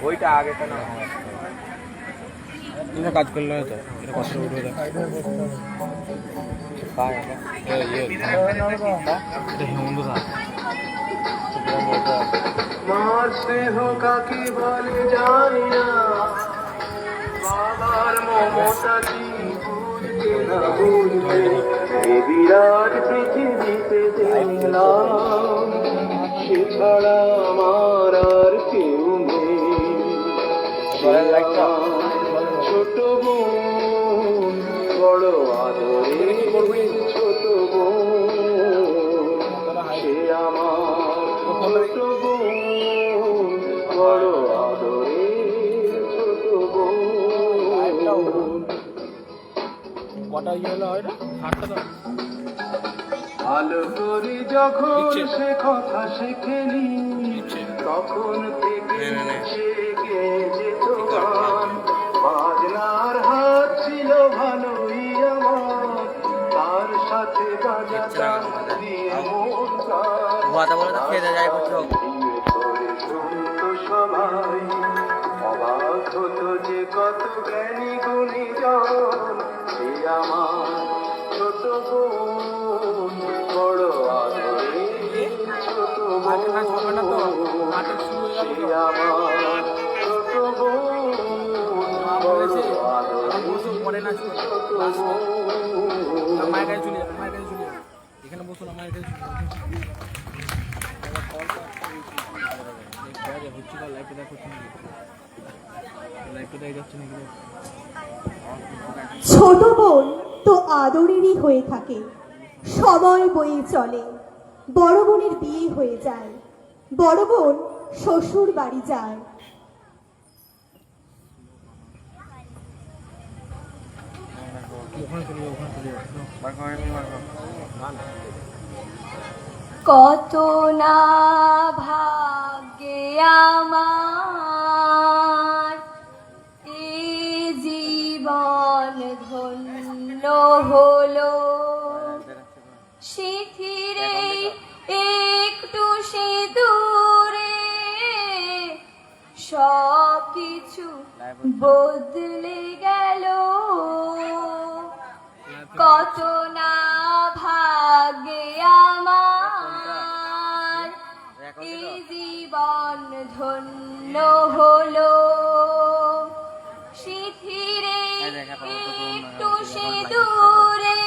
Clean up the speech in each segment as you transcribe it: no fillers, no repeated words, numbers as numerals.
ওইটা আগেটা না কাজ করলে হয়তো এটা কষ্ট উঠে হেমন্ত দা মার স্নেহ কাকে বলে যায় না, বাবার মমতা কি বুঝতে না বুঝতে এই বিরাট পৃথিবীতে দেখলাম সে ছাড়া আমার আর কেউ নেই। ছোট বোন বড় আদরে ছোট বোন সে আমার ছোট বোন বড় আদরে ছোট বোন। কটা হলো হয় না ভালো করে যখন সে কথা শেখেনি তখন থেকে শিখে যেত গান। বাজনার হাত ছিল ভালোই আমার, তার সাথে বাজাতাম দিয়ে মন শুনতো সবাই, অবাক হতো যে কত জ্ঞানী গুণীজন সে আমার ছোট বোন বড় আদরে ছোট বোন সে আমার ছোট বোন বড় আদরে ছোট বোন। এখানে বসুন আমার কাছে ছোট বোন তো আদরেরই হয়ে থাকে, সময় বয়ে চলে, বড় বোনের বিয়ে হয়ে যায়, বড় বোন শ্বশুর বাড়ি যায়। কত না ভাগ্যে আমার এ জীবন ধন্য হলো, শিথিরে একটু সে দূরে সব কিছু বদলে গেল। কত না ভাগ্যে আমার এই জীবন ধন্য হলো, শিথিরে একটু সে দূরে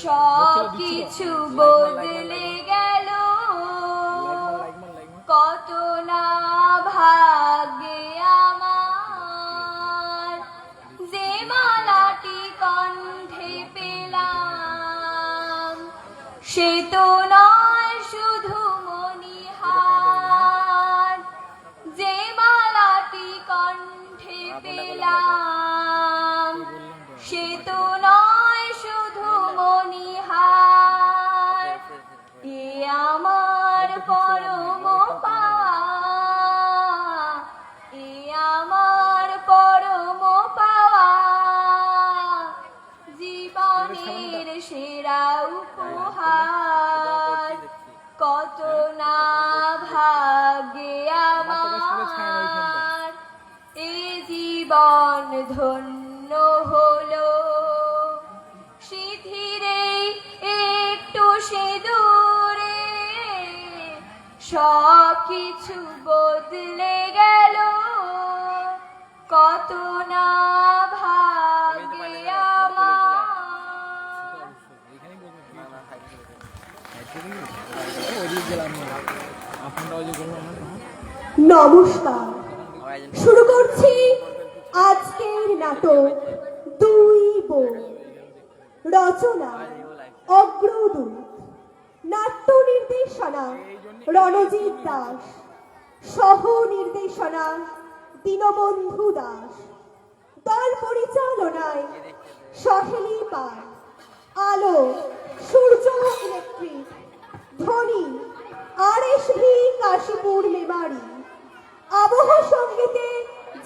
সব কিছু বদলে গেল। কত না ভাগ্যে আমার যে মালাটি কণ্ঠে পেলাম সে তো নয় শুধু মণিহার, যে মালাটি কণ্ঠে পেলাম সে তো নয় শুধু মণিহার। এ আমার পরম পাওয়া, এ আমার পরম পাওয়া, জীবনের সেরা উপহার। কত না ভাগ্যে আমার এ জীবন ধন্য হলো, শিথিরে একটু সে দূরে সব কিছু বদলে গেল। কত না ভাগ্যে আমার। নমস্কার, শুরু করছি আজকের নাটক দুই বোন। রচনা অগ্রদূত, নাট্য নির্দেশনা রণজিৎ দাস, সহ নির্দেশনা দীনবন্ধু দাস, দল পরিচালনায় সহেলি পাল, আলো সূর্য ইলেকট্রিক, ধ্বনি RSV কাশীপুর মেমারি, আবহ সঙ্গীতে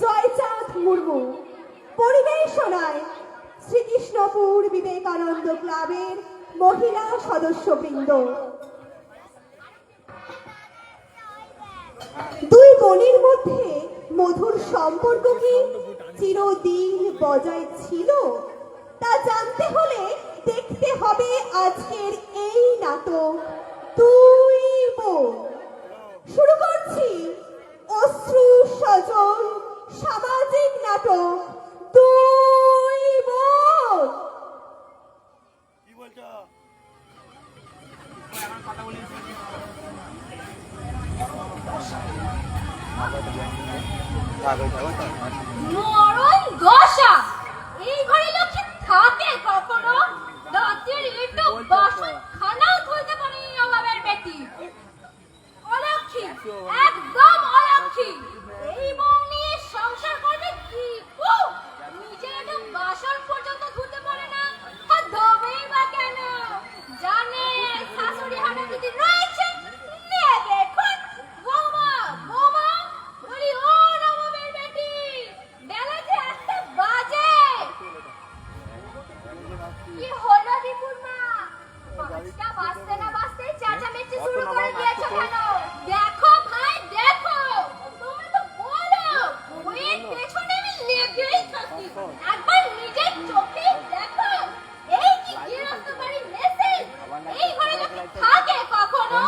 জয়চাঁদ মুর্মু, পরিবেশনায় শ্রীকৃষ্ণপুর বিবেকানন্দ ক্লাবের মহিলা সদস্যবৃন্দ। বোনের মধ্যে মধুর সম্পর্ক কি চিরদিন বজায় ছিল? তা জানতে হলে দেখতে হবে আজকের এই নাটক দুই বোন। শুরু করছি অশ্রু সজল সামাজিক নাটক দুই বোন। মরণ দশা, এই ঘরে লক্ষ্মী থাকে কখনো? রাতের একটু বাসন খানাও ধুতে পারি অভাবের বেটি। অলক্ষী, একদম অলক্ষী। এই বউ নিয়ে সংসার করবে কি কো? নিজের একটা বাসন পর্যন্ত ধুতে পারে না, আর ধোবেই বা কেন? জানে শাশুড়ি হাতে দিদি রয়েছে। নে দেখুন বৌমা, বৌমা বলি ও নবাবের বেটি, বেলা যে 1টা বাজে। কি হলো দীপুর মা? 5টা বাজতে না বাজতেই চেঁচামেচি শুরু করে দিয়েছো কেন? দেখো ভাই দেখো, তোমরা তো বলো বইয়ের পেছনে আমি লেগেই থাকি। একবার নিজের চোখে দেখো, এই কি গৃহস্থ বাড়ির মেসেজ? এই ঘরে লোকে থাকে কখনো?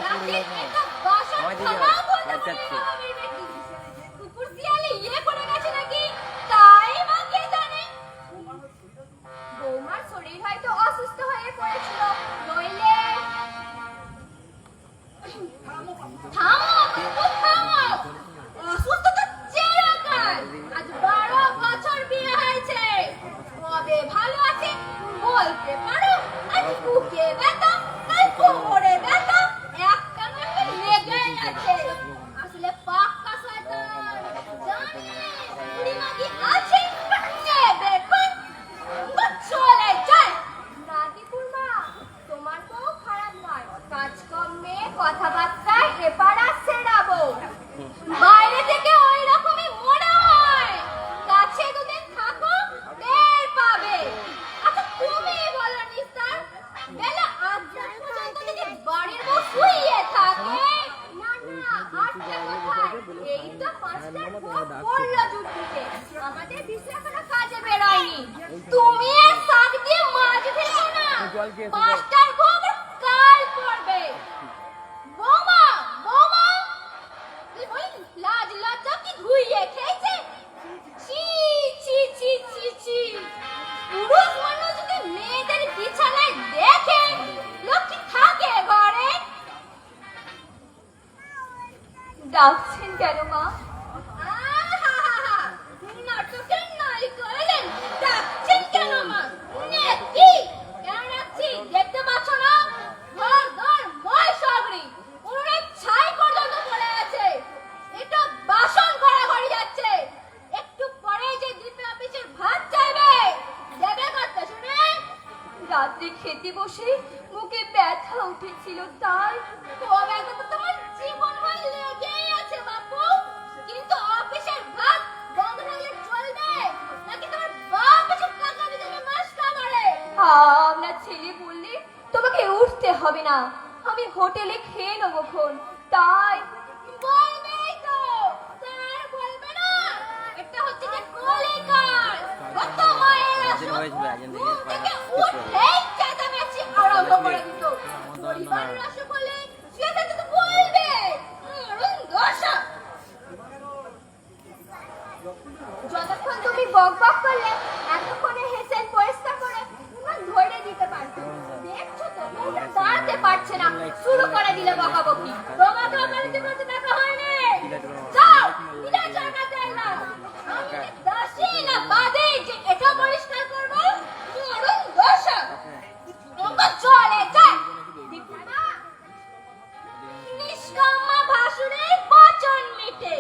রাতে একটা বাসন খানাও বলতে পারি না বাবার বেটি। কুকুর শিয়ালে ইয়ে করে গেছে নাকি, তাই বা কে জানে? বৌমার শরীর হয়তো অসুস্থ হয়ে পড়েছিল, নইলে থামো বাপু, থামো। অসুস্থ তো চিরকাল। আজ 12 বছর বিয়ে হয়েছে, কবে ভালো আছে বলতে পারো? আজ বুকে ব্যথা, কাল কোমরে ব্যথা, একটা না একটা লেগেই আছে। আসলে পাক্কা শয়তান, জানে বুড়িমা কি আছে? নে দেখুন চলে যায়। না দীপুর মা, তোমার বউ খারাপ নয়, কাজকর্মে কথাবার্তায় এপাড়া সেরাবো। বাইরে থেকে ওই রকমই মনে হয়, কাছে দুদিন থাকো টের পাবে। আচ্ছা তুমি বলো নিস্তার, বেলা 8টা পর্যন্ত যদি বাড়ির বউ শুয়ে থাকে? না না, 8টা কোথায়, এই তো 5টার পর পড়লো জুটিতে। আমাদের বিশ্ব এখনো কাজে বেরোয়নি। তুমি আর শাক দিয়ে মাছ ভেজো না, 5টার ভোগ কাল পড়বে। বৌমা, বৌমা ওই লাজ লজ্জা কি ধুইয়ে খেয়েছে? ছি ছি ছি ছি ছি। পুরুষ মানুষ যদি মেয়েদের বিছানায় দেখে, লক্ষ্মী থাকে ঘরে? ডাকছেন কেন মা? আহাহাহা, নাটকের নায়িকা এলেন, ডাকছেন কেন মা? নে কি কেন ডাকছি দেখতে পাচ্ছ না? ঘর ঘর ময় সাগরি, উনুনের ছাই পর্যন্ত পড়ে আছে। এটা বাসন ঘোরাঘুরি যাচ্ছে। একটু পরেই যে দ্বীপে অফিসের ভাত চাইবে, দেবে করতে শুনে? রাত্রে খেতে বসে মুখে ব্যথা উঠেছিল, তাই কবে তো তোমার জীবন ভর লেগেই আছে বাপু। কিন্তু অফিসের ভাত বন্ধ থাকলে চলবে নাকি তোমার বাপ কিছু টাকা দিতে মাস্টা মারে? আমরা ছেলে বললে তোমাকে উঠতে হবে না, আমি হোটেলে খেয়ে নেবো খন। তাই বলবেই তো, তার বলবে না? এটা হচ্ছে যে কলিকাল, কত মায়ের আসো ঘুম থেকে উঠেই চেঁচামেচি আরম্ভ করে দিত। পরিবার আসো বলে শুয়ে থাকতে তো বলবে। মরণ দশা। যতক্ষণ তুমি বক বক করলে, এতক্ষণে হেসেল পরিষ্কার করে উনার ধরে দিতে পারতো। দেখছো তো বউটা দাঁড়াতে পারছে না, শুরু করে দিলে বকাবকি। তোমাকে অকালিতে করতে দেখা হয়নি, যাও বিদায় চড়কাতে এলাম। আমি যে দাসী না বাদে যে এটা পরিষ্কার করবো? মরণ দশা। তোমার চলে যায় দীপুমা। নিষ্কাম্মা ভাসুরের বচন মিটে,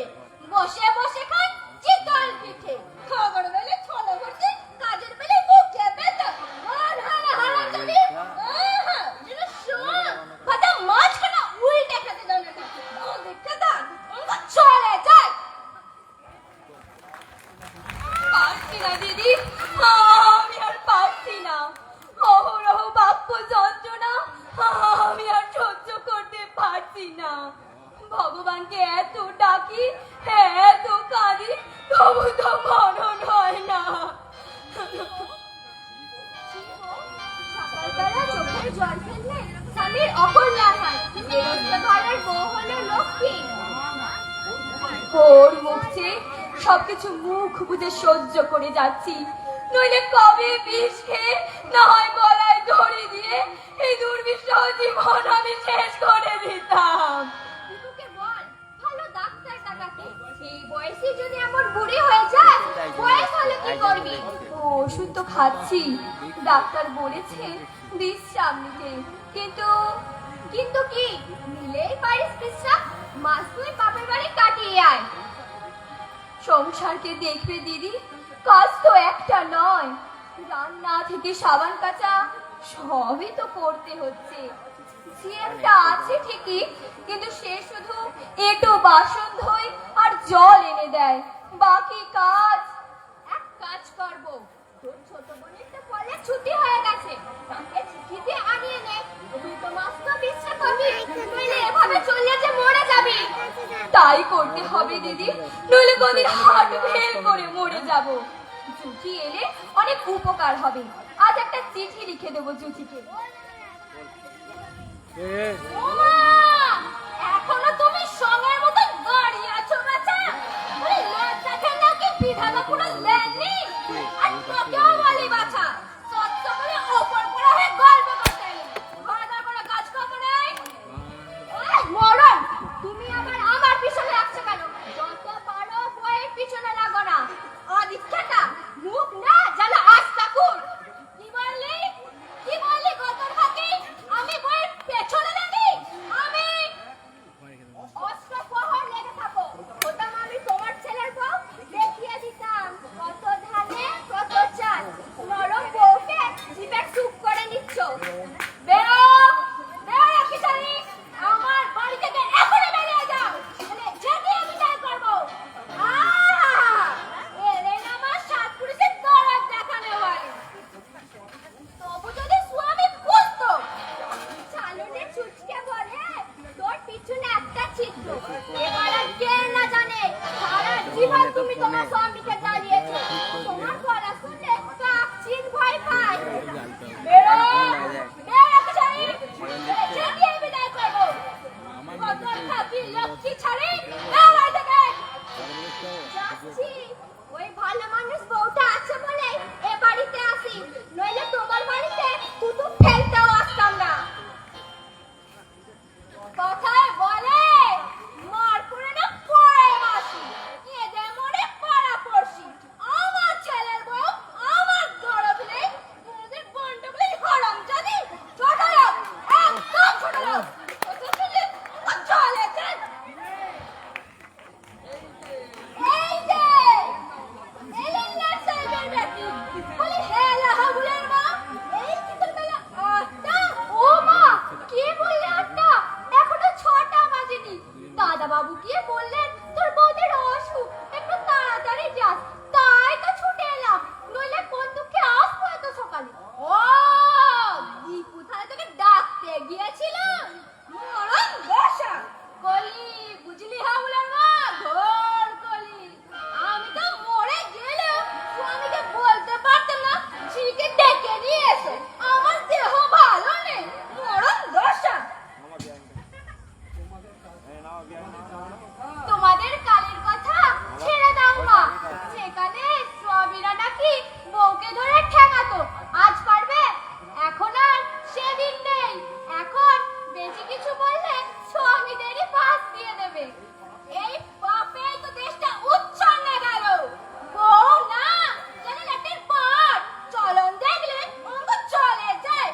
বসে বসে খান চিতল পিঠে। খবর বেলে ছলো ভর্তি, কাজের বেলে মুখে ব্যথা। আর হারা হারা জানি যেন শোন কথা মাঝখানে উল্টে খেতে জানে না। ও দেখতে দান চলে যায়। পারছি না দিদি, আমি আর পারছি না। অহরহ বাক্য যন্ত্রণা আমি আর সহ্য করতে পারছি না। ভগবানকে এত ডাকি, এত কাঁদি, তবু তো মরণ হয় না। সকালবেলা চোখের জল ফেললে স্বামীর অকল্যাণ হয়, বেরোজগার ঘরের বউ হলো লক্ষ্মী। ওর মুখ চেয়ে সবকিছু মুখ বুঝে সহ্য করে যাচ্ছি, নইলে কবে বিষ খেয়ে না হয় গলায় দড়ি দিয়ে এই দুর্বিষহ জীবন আমি শেষ করে দিতাম। দীপুকে বল ভালো ডাক্তার দেখাতে, এই বয়সে যদি এমন বুড়ি হয়ে যায়, বয়স হলে কি করবি? ওষুধ তো খাচ্ছি, ডাক্তার বলেছে বিশ্রাম নিতে, কিন্তু কিন্তু কি নিলেই পারিস বিশ্রাম? মাস তুই বাপের বাড়ি কাটিয়ে আয়। সংসারকে দেখবে দিদি, কাজ তো একটা নয়, রান্না থেকে সাবান কাচা সবই তো করতে হচ্ছে। সিএমটা আছে ঠিকই, কিন্তু সে শুধু এটো বাসন ধোয় আর জল এনে দেয়, বাকি কাজ এক কাজ করবো। তোর ছোট বোনের তো কলেজ ছুটি হয়ে গেছে, তাকে চিঠিতে আনিয়ে নে, তুই তো মাস তো বিশ্রাম পাবি, নইলে এভাবে চললে যে মরে যাবি। তাই করতে হবে দিদি, নইলে কোনদিন হার্ট ফেল করে মরে যাব। জুটি এলে অনেক উপকার হবে, আজ একটা চিঠি লিখে দেবো জুটিকে। ওমা, এখনো তুমি সঙ্গের মতো দাঁড়িয়ে আছো বাছা? লজ্জা খেলা কি বিধাতা পুরো লেননি? আর তোকেও বলি বাছা, সত্য করে ওপর পড়া হয়ে গল্প করতে ঘরে কোনো কাজ করবো নেই। মরণ, তুমি আবার আমার পিছনে লাগছো কেন? যত পারো বইয়ের পিছনে লাগো না। অদীক্ষাটা মুখ না জানো আজ ঠাকুর। কি বললি গতর ফাঁকি? আমি বইয়ের পেছনে লাগি? আমি অস্ত্র প্রহর লেগে থাকো, হতাম আমি তোমার ছেলের বউ, দেখিয়ে দিতাম কত ধানে কত চাল। নরম বউকে জিভে চুপ করে নিচ্ছ। বেরো বেরো কিশোরী, আমার বাড়ি থেকে এখনই বেরিয়ে যাও, যেতে আমি তাই করবো। এলেন আমার সাত পুরুষের দরদ দেখানো হয়। তবু যদি স্বামী বুঝতো, চালনের ছুটকে বলে তোর পিছনে একটা ছিদ্র, এবার আর কে না জানে সারা জীবন তুমি তোমার স্বামীকে জ্বালিয়েছো। তোমার গলা শুনলে কাকচিন ভয় পায়। বেরো বেরো কিশোরী, যেতে বিদায় করবো। কত থাকি লক্ষ্মী ছাড়ি, বেরো থেকে। যাচ্ছি, ওই ভালো মানুষ বউটা আছে বলে এ বাড়িতে আসি, নইলে তোমার বাড়িতে তুতু ফেলতেও আসতাম না। কথায় বলে মার পড়ে না পড়ে বাসি, এদের মনে পড়া পড়ছি। আমার ছেলের বউ আমার গরব নেই, ওদের গন্ডগোলের হরম জানি। ছোট লোক, একদম ছোট লোক, চলে যান। এই যে এলেন না সাহেবের বেটি, বলি হেলা হাবুলের মা, এই কিসের বেলা আটটা? ও মা, কে বললে আটটা? এখনো 6টা বাজেনি। দাদা বাবু গিয়ে বললেন তোর বউদের অসুখ, একটু তাড়াতাড়ি যাস, তাই তো ছুটে এলাম, নইলে কোন দুঃখে আসবো এত সকালে। ও দীপু তাহলে তোকে ডাকতে গিয়েছিলাম। মরণ দশা কলি, বুঝলি হাবুলের মা, ঘোর কলি। আমি তো মরে গেলেও স্বামীকে বলতে পারতাম না ঝিকে ডেকে নিয়ে এসো, আমার দেহ ভালো নেই। মরণ দশা। তোমাদের কালের কথা ছেড়ে দাও মা, সেখানে স্বামীরা নাকি বউকে ধরে ঠেকাতো, আজ পারবে? এখন আর সেদিন নেই, এখন বেশি কিছু বললে স্বামীদেরই পাশ দিয়ে দেবে। এই পাপেই তো দেশটা উচ্ছন্নে গেল। বউ না যেন লেটের পাট, চলন দেখলে অঙ্গ চলে যায়।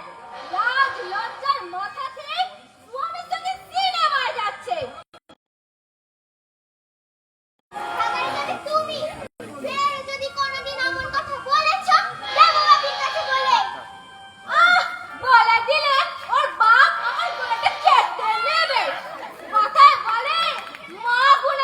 লাজ লজ্জার মাথা থেকে স্বামীর সঙ্গে সিনেমায় যাচ্ছে। তুমি ফের যদি কোনোদিন এমন কথা বলেছ, দেবো বাপির কাছে বলে। বলে দিলে ওর বাপ আমার গলাটা কেটে নেবে। কথায় বলে মা গুলো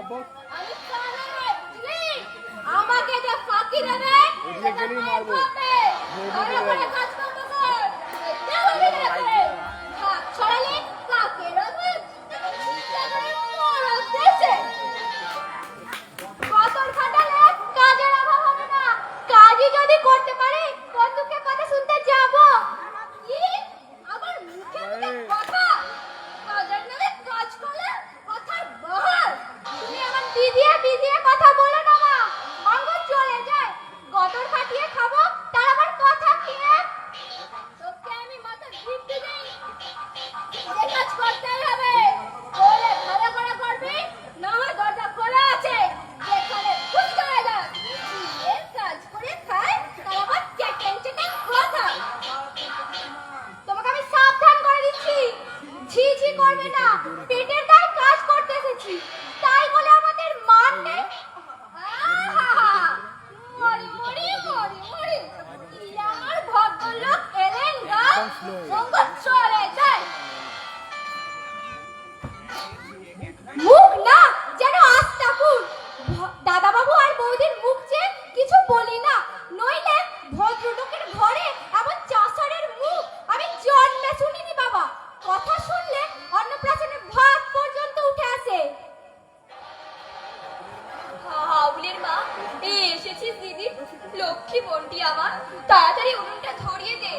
আমি জানি রে, বুঝলি? আমাকে যে ফাঁকি দেবে সেটা মার খাবে। ভালো করে কাজ করতে কর। দেবো ভিতরে করে। হাত ছড়ালে কাকের আবার মরদ দেশে। বছর খাটালে কাজের অভাব হবে না। কাজই যদি করতে পারি বন্ধুকে কথা শুনতে যাব। কি? আবার মুখে মুখে কথা। কাজের নামে কাজ করলে কথার বহর। তুমি আমার বিজিয়ে বিজিয়ে কথা বলো না মা। অঙ্গ চলে যায়। গতর খাটিয়ে খাবো তার আবার কথা কি? তোকে আমি মাথা দিতে দেই। যে কাজ করতেই হবে। বলে ভালো করে করবি, না হয় দরজা খোলা আছে। যেখানে খুশি হয়ে যাস। যে কাজ করে খায় তার আবার চেটেন চেটেন কথা। তোমাকে আমি সাবধান করে দিচ্ছি, ঝি ঝি করবে না। পেটের দায় কাজ করতে এসেছি, তাই বলে আমাদের মান নেই। আহা! মরি মরি মরি মরি। কি আমার ভদ্রলোক এলেন গা, সঙ্গ চলে যায়। মুখ না যেন আস্তাকুর। দাদা বাবু আর বৌদির মুখ যে কিছু বলি না, নইলে ভদ্রলোকের ঘরে এমন চাষারের মুখ আমি জন্মে শুনিনি বাবা। কথা শুনলে অন্নপ্রাশনের ভাত পর্যন্ত উঠে আসে। হাউলের মা, এসেছিস দিদি? লক্ষ্মী বোনটি আমার, তাড়াতাড়ি উনুনটা ধরিয়ে দে।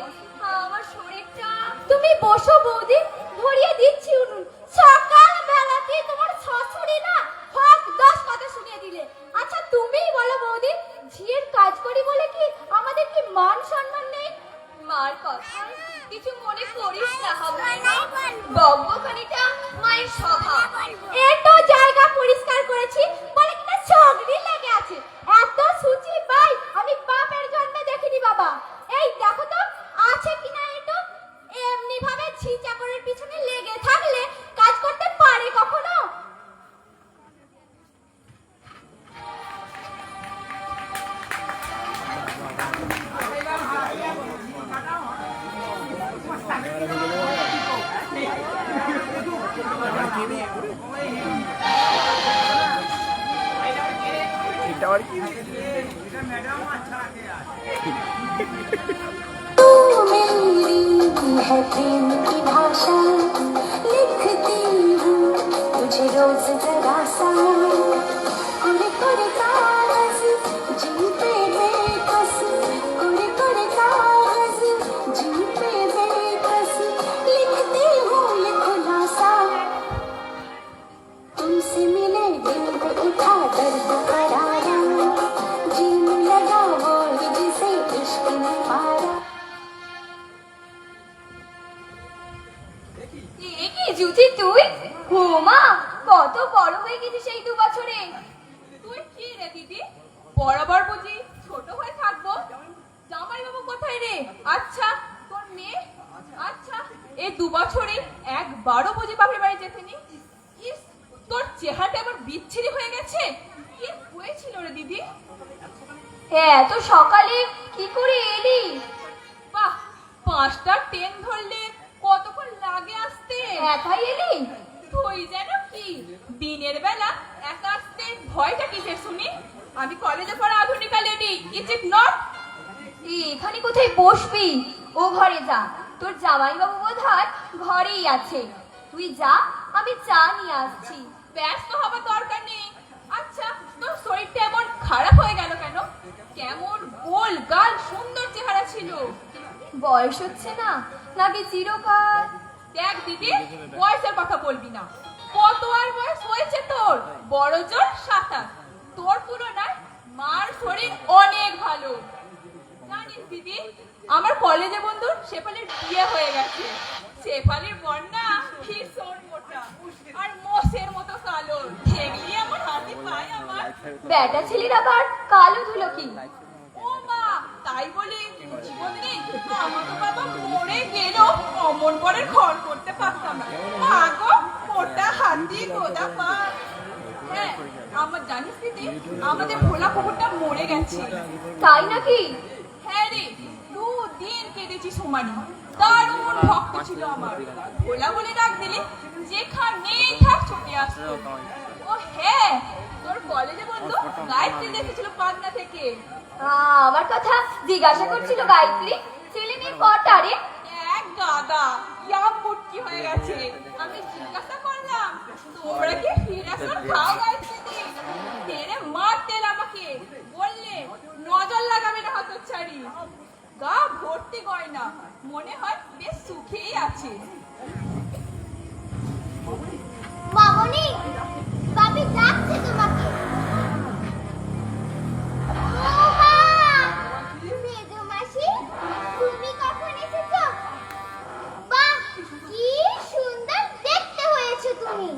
আমার শরীরটা। তুমি বসো বৌদি, ধরিয়ে দিচ্ছি উনুন। সকাল বেলাতে তোমার শাশুড়ি না হক 10 কথা শুনিয়ে দিলে। আচ্ছা তুমিই বলো বৌদি, ঝিয়ের কাজ করি বলে কি আমাদের কি মান সম্মান নেই? মার কথা কিছু মনে করিস না হাউলের মা। বকবকানিটা মায়ের স্বভাব। এত জায়গা পরিষ্কার করেছি বলে কিনা ছগড়ি লেগে আছে। এত সুচি ভাই আমি বাপের জন্মে দেখিনি বাবা। এই দেখো তো আছে কিনা এটো। এমনি ভাবে ঝি চাকরের পিছনে লেগে থাকলে কাজ করতে পারে কখনো? है प्रेम की भाषा लिखती हूँ तुझे रोज जरा सा कुरे कुरे कागज जी पे बेकस कुरे कुरे कागज जी पे बेकस लिखती हूँ ये खुलासा तुमसे मिले दिल में उठा दर्द करारा जीने लगा वो ही जिसे इश्क ने मारा। কি জুথি তুই? ও মা, কত বড় হয়ে গেছিস এই 2 বছরে। তুই কি রে দিদি? বরাবর বুঝি ছোট হয়ে থাকবো? জামাই বাবু কোথায় রে? আচ্ছা তোর মেয়ে? আচ্ছা এই 2 বছরে একবারও বুঝি বাপের বাড়ি যেতেনি? ইস, তোর চেহারাটা এবার বিচ্ছিরি হয়ে গেছে। কি হয়েছিল রে দিদি? এত সকালে কি করে এলি? বাহ, 5টা ট্রেন ধরলে কতক্ষণ লাগে আসতে? একাই এলি? তুই যেন কি দিনের বেলা একা আসতে ভয়টা কিসের শুনি? আমি কলেজে পড়া আধুনিকা লেডি, ইজ ইট নট? এখানে কোথায় বসবি? ও ঘরে যা, তোর জামাইবাবু বোধহয় ঘরেই আছে। তুই যা, আমি চা নিয়ে আসছি। ব্যস্ত হবার দরকার নেই। আচ্ছা তোর শরীরটা এমন খারাপ হয়ে গেল কেন? কেমন গোল গাল সুন্দর চেহারা ছিল। বয়স হচ্ছে না নাকি চিরকাল? দেখ দিদি, বয়সের কথা বলবি না। কত আর বয়স হয়েছে তোর? বড় জোর 27। তোর তুলনায় মার শরীর অনেক ভালো। জানিস দিদি, আমার কলেজে বন্ধুর শেফালির বিয়ে হয়ে গেছে। শেফালির বন্যা ভীষণ মোটা আর মোষের মতো কালো। দেখলি আমার হাতে পায় আমার। বেটা ছেলের আবার কালো ধুলো কি? ও মা, তাই বলি জীবনে আমার তো বাবা মরে গেল অমন পরের ঘর করতে পারতাম না। মা গো, মোটা হাতি গোদা পা। হ্যাঁ, আমার জানিস দিদি, আমাদের ভোলা কুকুরটা মরে গেছে। তাই নাকি? হ্যাঁ রে, 2 দিন কেটে কেঁদেছি সোমারি, দারুণ ভক্ত ছিল আমার। ভোলা বলে ডাক দিলে যেখানেই থাক ছুটে আসতো। ও হ্যাঁ, তোর কলেজে বন্ধু গায়ত্রী দেখেছিল পাটনা থেকে। আমার কথা জিজ্ঞাসা করছিল গায়ত্রী, ছেলে মেয়ে কটা রে? এক গাদা, ইয়াম মুটকি হয়ে গেছে। আমি জিজ্ঞাসা করলাম, তোমরা কি হিরাসন খাও গায়ত্রীদি? তেরে মারতেন আমাকে, বললে নজর লাগাবে না হতচ্ছাড়ি। গা ভর্তি গয়না, মনে হয় বেশ সুখেই আছে। মামনি, বাবি ডাকছে তোমাকে। ও মা! মেজো মাসি, তুমি কখন এসেছো? বাহ, কি সুন্দর দেখতে হয়েছে তুমি।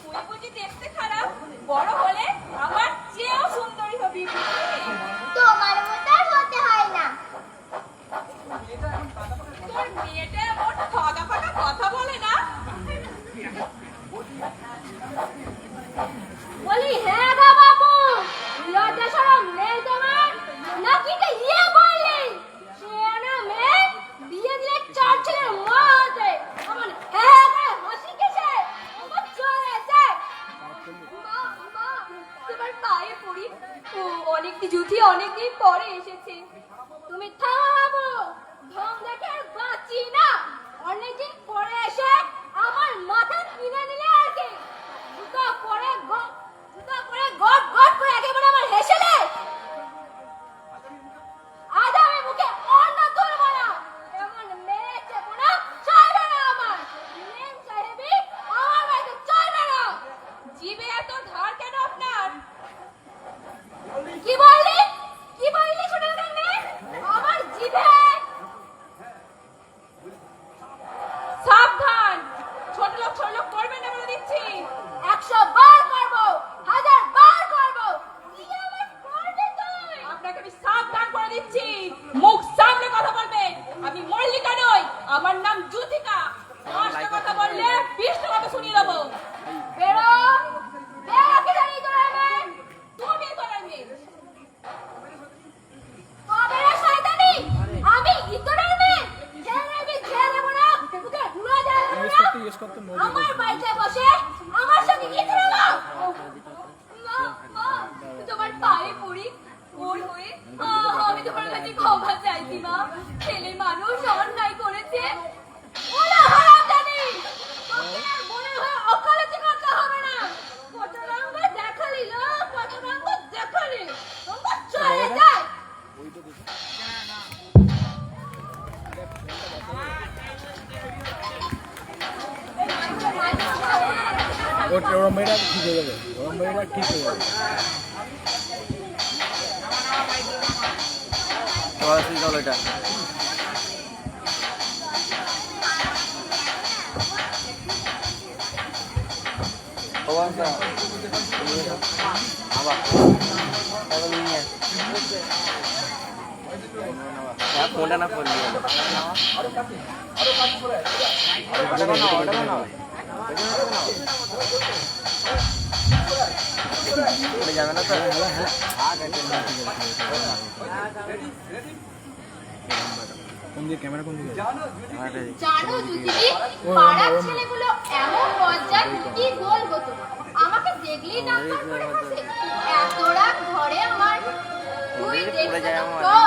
তুই বুঝি দেখতে খারাপ? বড় হলে আমার চেয়েও সুন্দরী হবি বুঝলি? তোমার মতো আর হতে হয় না। তোর মেয়েটা এমন ফাঁকা ফাঁকা কথা বলে না? বলি হ্যাঁ গো বাবু, লজ্জা শরম নেই তোমার? নাকি তো ইয়ে বললি সেনা মেয়ে বিয়ে দিলে চার ছেলের মা হতে আমার হ্যাঁ করে হাসি কেসে আমার চলে যায়। মা মা, তোমার পায়ে পড়ি, ও অনেকটি জুথি অনেকদিন পরে এসেছে। তুমি থামো, ঢং দেখে আর বাঁচি না। অনেকদিন পরে এসে আমার মাথা কিনে নিলে আর কি। জুতো পরে গট গট করে একেবারে আমার হেসে দেয়। আজ আমি মুখে অন্ন তুলবো না, এমন মেয়ে চেপো না, চলবে না আমার। মেম সাহেবি আমার বাড়িতে চলবে না। জিভে এত ধার কেন আপনার? কি বললি? কি বললি শুনে গেলে? আমার জিভে সাবধান, ছোট লোক করবে না বলে দিচ্ছি। 100 বার করবো, 1000 বার করবো। কি আমার করবে তুই? আপনাকে আমি সাবধান করে দিচ্ছি, মুখ সামনে কথা বলবেন। আমি মল্লিকা নই, আমার নাম জ্যোতিকা। 5টা কথা বললে 20টা কথা শুনিয়ে দেবো। বেরো, বেরো কি জানি তোরা মেয়ে। তুমি তোলার মেয়ে। তবে রে শয়তানি, আমি ইতরের মেয়ে। ঝেড়ে দেবো না, তোকে ঘুরে দেবো না। আমার বাড়িতে বসে আমার সঙ্গে ইতরে না। মা, মা, তোমার পায়ে পড়ি, ওর হয়ে আমি তোমার কাছে ক্ষমা চাইছি মা। ছেলে মানুষ অন্যায় করেছে। ওরা হারামজাদি, তোকে আর মনে হয় অকালেতে কাটতে হবে না। কত রঙ দেখালি লো, কত রঙ দেখালি। তোমরা চলে যায়। ওরা মেয়েরা ঠিক হয়ে যাবে, ওরা মেয়েরা ঠিক হয়ে যাবে। এটা কোনটা না করলি যাবে না তো। কোন দিকে ক্যামেরা, কোন দিকে? জানো জুতিদি, পাড়ার ছেলেগুলো এমন মজ্জার কি বলবো তো, আমাকে দেখলেই নামকার করে হাসে। এত রাগ ধরে আমার। তুই দেখতে তো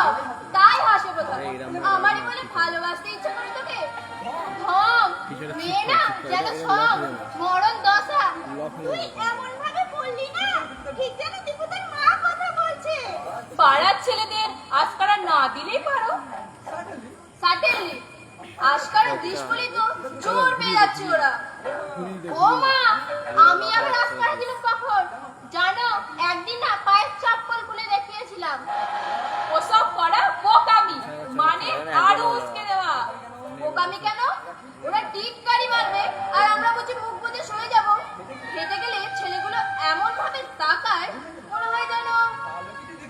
তাই হাসে বোধহয়। আমারই বলে ভালোবাসতে ইচ্ছে করে তোকে। ধম, মেয়ে না যেন সব মরণ দশা। তুই এমন ভাবে বললি না, ঠিক যেন দীপুতার মা কথা বলছে। পাড়ার ছেলেদের আজকারা না দিলেই পারো। সাটেলি আজকাল ডিসপ্লে তো জোর পেয়ে যাচ্ছে ওরা। ও মা, আমি আবার আজকাল দিলাম কখন জানো? একদিন না পায়ের চপ্পল খুলে দেখিয়েছিলাম। ওসব করা বোকামি, মানে আরো উস্কে দেওয়া। বোকামি কেন? ওরা টিপ গাড়ি মারবে আর আমরা বুঝি মুখ বুঝে সরে যাবো। হেঁটে গেলে ছেলেগুলো এমন ভাবে তাকায়, মনে হয় যেন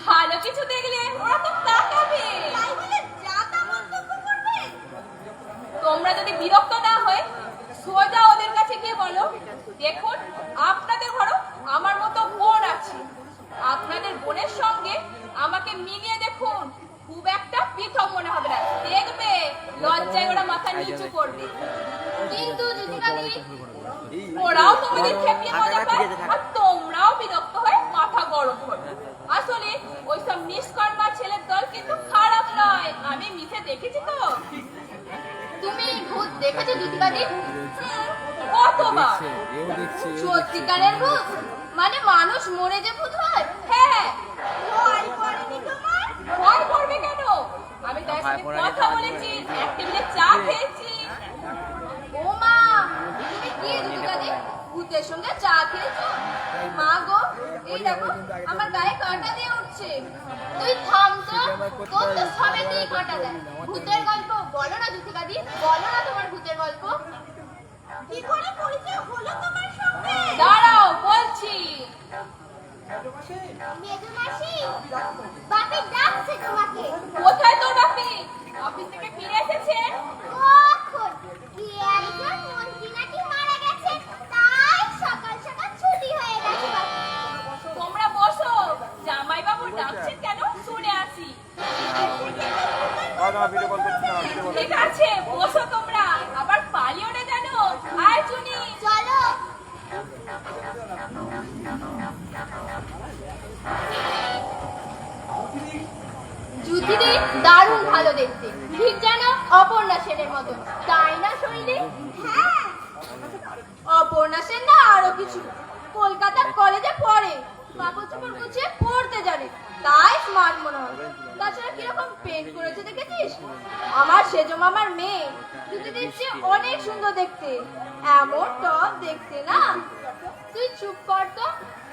ভালো কিছু দেখলে ওরা তো তাকাবে। তাই বলে যা তা মন্তব্য করবে। তোমরা যদি বিরক্ত না হয়ে সোজা ওদের কাছে গিয়ে বলো, দেখুন আপনাদের ঘরও আমার মতো বোন আছে, আপনাদের বোনের সঙ্গে আমাকে মিলিয়ে দেখুন, খুব একটা পৃথক মনে হবে না, দেখবে লজ্জায় ওরা মাথা নিচু করবে। কিন্তু যুথিকাদি, ওরাও তোমাদের খেপিয়ে মজা পায় আর তোমরাও বিরক্ত হয়ে মাথা গরম করবে। আসলে ওইসব নিষ্কর্মা ছেলের দল কিন্তু খারাপ নয়, আমি মিশে দেখেছি তো। তুমি ভূত দেখেছো যুথিকাদি? কতবার? এও দেখছে সত্যিকারের ভূত? মানে মানুষ মরে যে ভূত হয়? হ্যাঁ, ভয় করেনি তোমার? ভয় করবে কেন? আমি তার সাথে কথা বলেছি, এক টেবিলে চা খেয়েছি। ও মা, তুমি কি যুথিকাদি ভূতের সঙ্গে চা খেয়েছো? মা গো, এই দেখো আমার গায়ে কাঁটা দিয়ে উঠছে। তুই থাম তো, তোর তো সবেতেই কাঁটা দেয়। ভূতের গল্প বলো না যুথিকাদি, বলো না তোমার ভূতের গল্প। কি করে পরিচয় হলো তোমার সঙ্গে? দাঁড়াও, বলছি। মেজো মাসি, বাপি ডাকছে তোমাকে। কোথায় তোর বাপি? অফিস থেকে ফিরে এসেছে? কখন? কি একজন মন্ত্রী নাকি মারা গেছে, তাই সকাল সকাল ছুটি হয়ে গেছে বাপি। তোমরা বসো, জামাইবাবু ডাকছেন কেন শুনে আসি। ঠিক আছে, বসো তোমরা, আবার পালিও না জানো। আয় চুনি, চলো। যুথিদি দারুণ ভালো দেখতে, ঠিক যেন অপর্ণা সেনের মতো, তাই না শৈলী? হ্যাঁ, অপর্ণা সেন না আরো কিছু। কলকাতার কলেজে পড়ে, কাপড় চোপড় গুছিয়ে পড়তে জানে, তাই স্মার্ট মনে হয়। তাছাড়া কিরকম পেন্ট করেছে দেখেছিস? আমার সেজো মামার মেয়ে যুথিদির চেয়ে অনেক সুন্দর দেখতে, এমন টপ দেখতে না। তুই চুপ কর তো,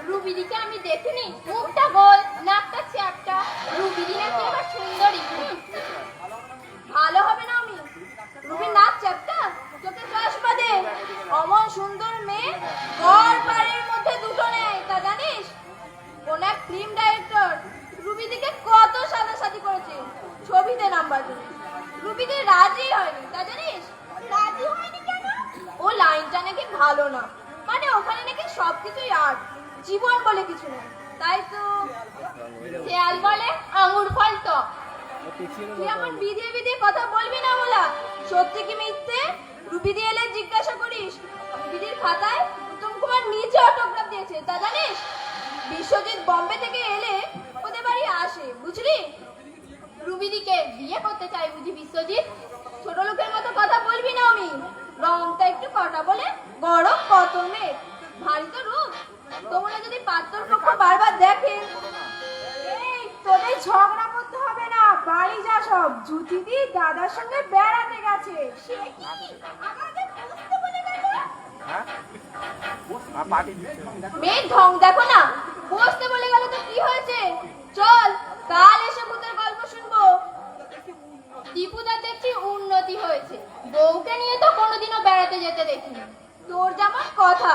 রুবিদিকে আমি দেখিনি, মুখটা গোল, নাকটা চ্যাপটা, রুবিদি নাকি আবার সুন্দরী। ভালো হবে না আমি, রুবির নাক চ্যাপটা, চোখে চশমা দে। অমন সুন্দর মেয়ে গড় পাড়ের মধ্যে দুটো নেই, তা জানিস? কোন এক ফিল্ম ডাইরেক্টর রুবিদিকে কত সাদাসাদি করেছে ছবিতে নাম্বার জন্য, রুবিদি রাজি হয়নি, তা জানিস? রাজি হয়নি কেন? ও লাইনটা নাকি ভালো না, মানে ওখানে নাকি সবকিছুই আর্ট, জীবন বলে কিছু নেই। তাই তো খেয়াল বলে আঙুর ফল টক। তুই আমার বিধিয়ে বিধিয়ে কথা বলবি না বলা, সত্যি কি মিথ্যে? রুবিদি এলে জিজ্ঞাসা করিস। রুবিদির খাতায় উত্তম কুমার নিজে অটোগ্রাফ দিয়েছে, তা জানিস? বিশ্বজিৎ বম্বে থেকে এলে ওদের বাড়ি আসে, বুঝলি? রুবিদিকে বিয়ে করতে চাই বুঝি বিশ্বজিৎ? ছোট লোকের মতো কথা বলবি না আমি, রংটা একটু কটা বলে গরম কত মেঘ, ভারী তো রূপ। তোমরা যদি পাত্রপক্ষ বারবার দেখে। এই তোদের ঝগড়া করতে হবে না, বাড়ি যা সব। যুথিদি দাদার সঙ্গে বেড়াতে গেছে। সে কি আমাদের বুঝতে বলে গেল? মেয়ে ঢং দেখো না, বসতে বলে গেল তো কি হয়েছে? চল কাল এসে ভূতের গল্প শুনবো। দীপুদার দেখছি উন্নতি হয়েছে, বউকে নিয়ে তো কোনোদিনও বেড়াতে যেতে দেখিনি। তোর যেমন কথা,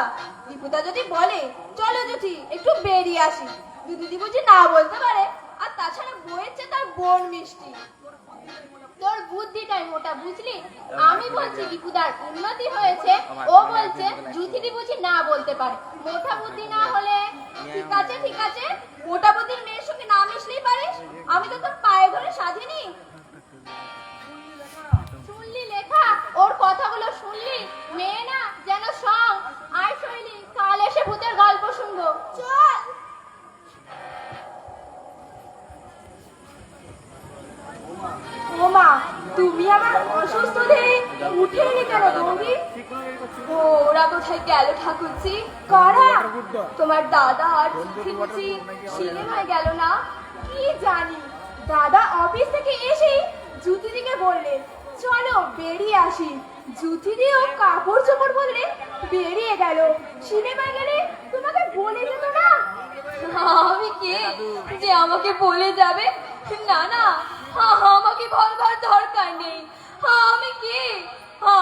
দীপুদা যদি বলে চলো জুথি একটু বেরিয়ে আসি, দিদি বুঝি না বলতে পারে। আর তাছাড়া বইয়ের চেয়ে তার বোন মিষ্টি। তোর বুদ্ধিটাই মোটা, বুঝলি? আমি বলছি দীপুদার উন্নতি হয়েছে, ও বলছে জুথিদি বুঝি না বলতে পারে। মোটা বুদ্ধি না হলে ঠিক আছে, ঠিক আছে, মোটা বুদ্ধির মেয়ের সঙ্গে না মিশলেই পারিস। আমি তো তোর পায়ে ধরে সাজিনি। শুনলি লেখা, ওর কথাগুলো শুনলি? মেয়ে না যেন সং। আয় শৈলী, কাল এসে ভূতের গল্প শুনবো, চল। ও মা, তুমি আমার অসুস্থ দেহে উঠে নিতে বৌদি? ও ওরা কোথায় গেল ঠাকুরজি? কারা? তোমার দাদা আর বুঝি সিনেমায় গেল না? কি জানি, দাদা অফিস থেকে এসেই জুথিদিকে বললেন চলো বেরিয়ে আসি। জুথিদিও কাপড় চোপড় বদলে বেরিয়ে গেল। সিনেমায় গেলে তোমাকে বলে যেত না? আমি কে যে আমাকে বলে যাবে? না না, আমাকে বলবার দরকার নেই। আমি কে?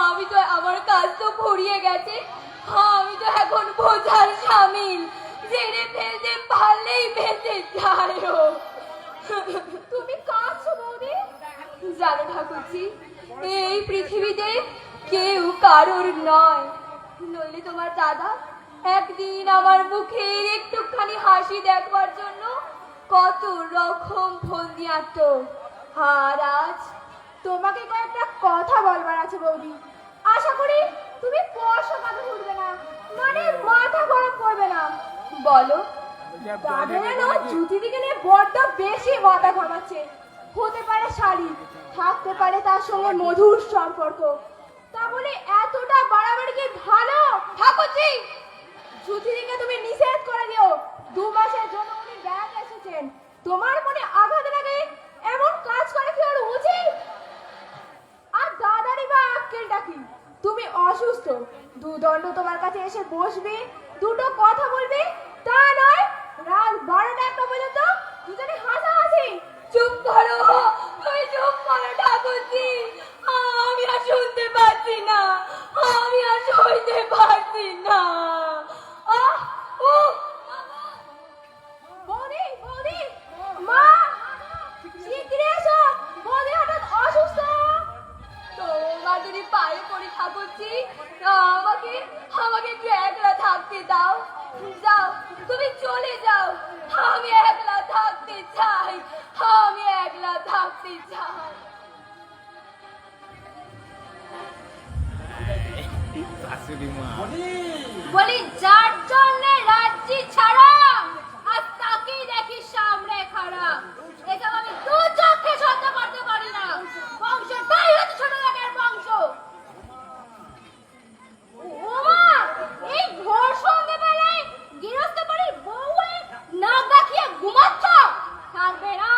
আমি তো, আমার কাজ তো ফুরিয়ে গেছে। আমি তো এখন বোঝার সামিল, জেনে ফেলতে পারলেই বেঁচে যায়। তুমি কাঁদছো বৌদি? জানো ঠাকুরজি, এই পৃথিবীতে কেউ কারোর নয়, নইলে তোমার দাদা একদিন আমার মুখের একটুখানি হাসি দেখবার জন্য কত রকম ফন্দি আঁটতো। আর আজ তোমাকে কয়েকটা কথা বলবার আছে বৌদি। আশা করি তুমি পয়সা কথা শুনবে না, মানে মাথা গরম করবে না। বলো, দাদা যেন জুতি দিকে নিয়ে বড্ড বেশি মাথা ঘামাচ্ছে। হতে পারে শাড়ি, থাকতে পারে তার সঙ্গে মধুর সম্পর্ক, তা বলে এতটা বাড়াবাড়ি কি ভালো? ঠাকুরজি, জুতি দিকে তুমি নিষেধ করে দিও। 2 মাসের জন্য উনি ব্যাগ এসেছেন। তোমার মনে আঘাত লাগে এমন কাজ করে কি আর উচিত? আর দাদারই বা আক্কেলটা কি? তুমি অসুস্থ, দুদণ্ড তোমার কাছে এসে বসবে, দুটো কথা বলবে, তা নয় রাত 12টা 1টা পর্যন্ত দুজনে হাসাহাসি। চুপ করো, তুমি চুপ করো ঠাকুরজি, আমি আর শুনতে পাচ্ছি না, আমি আর সইতে পারছি না। ও বৌদি, বৌদি, মা শিগগিরি এসো, বৌদি হঠাৎ অসুস্থ। তোমার যদি পায়ে পড়ি ঠাকুরজি, আমাকে একটু একলা থাকতে দাও। যাও, তুমি চলে যাও, আমি একলা থাকতে চাই, আমি একলা থাকতে চাই। শাশুড়ি মা বলি, যার জন্য রাজ্যি ছাড়া আর তাকেই দেখি সামনে খাড়া, এসব আমি 2 চোখে সহ্য করতে পারি না। বংশটাই হচ্ছে ছোট লোকের বংশ। ওমা, এই ঘর সন্ধ্যেবেলায় গৃহস্থ বাড়ির বউ নাক ডাকিয়ে ঘুমাচ্ছ? থাকবে না।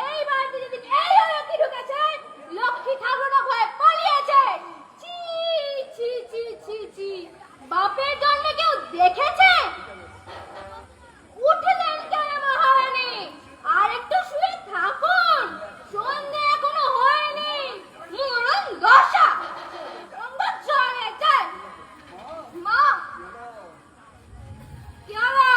এই বাড়িতে যদি এই লক্ষ্মী ঢুকেছে, লক্ষ্মী ঠাকুরটা ভয়ে পালিয়েছে। ছি ছি ছি ছি ছি, বাপের জন্য কেউ দেখেছে? উঠলেন কেন মহারানী? আর একটু শুয়ে থাকুন, সন্ধে এখনো হয়নি। মরণ দশা চলে যায়। মা, কি হলো?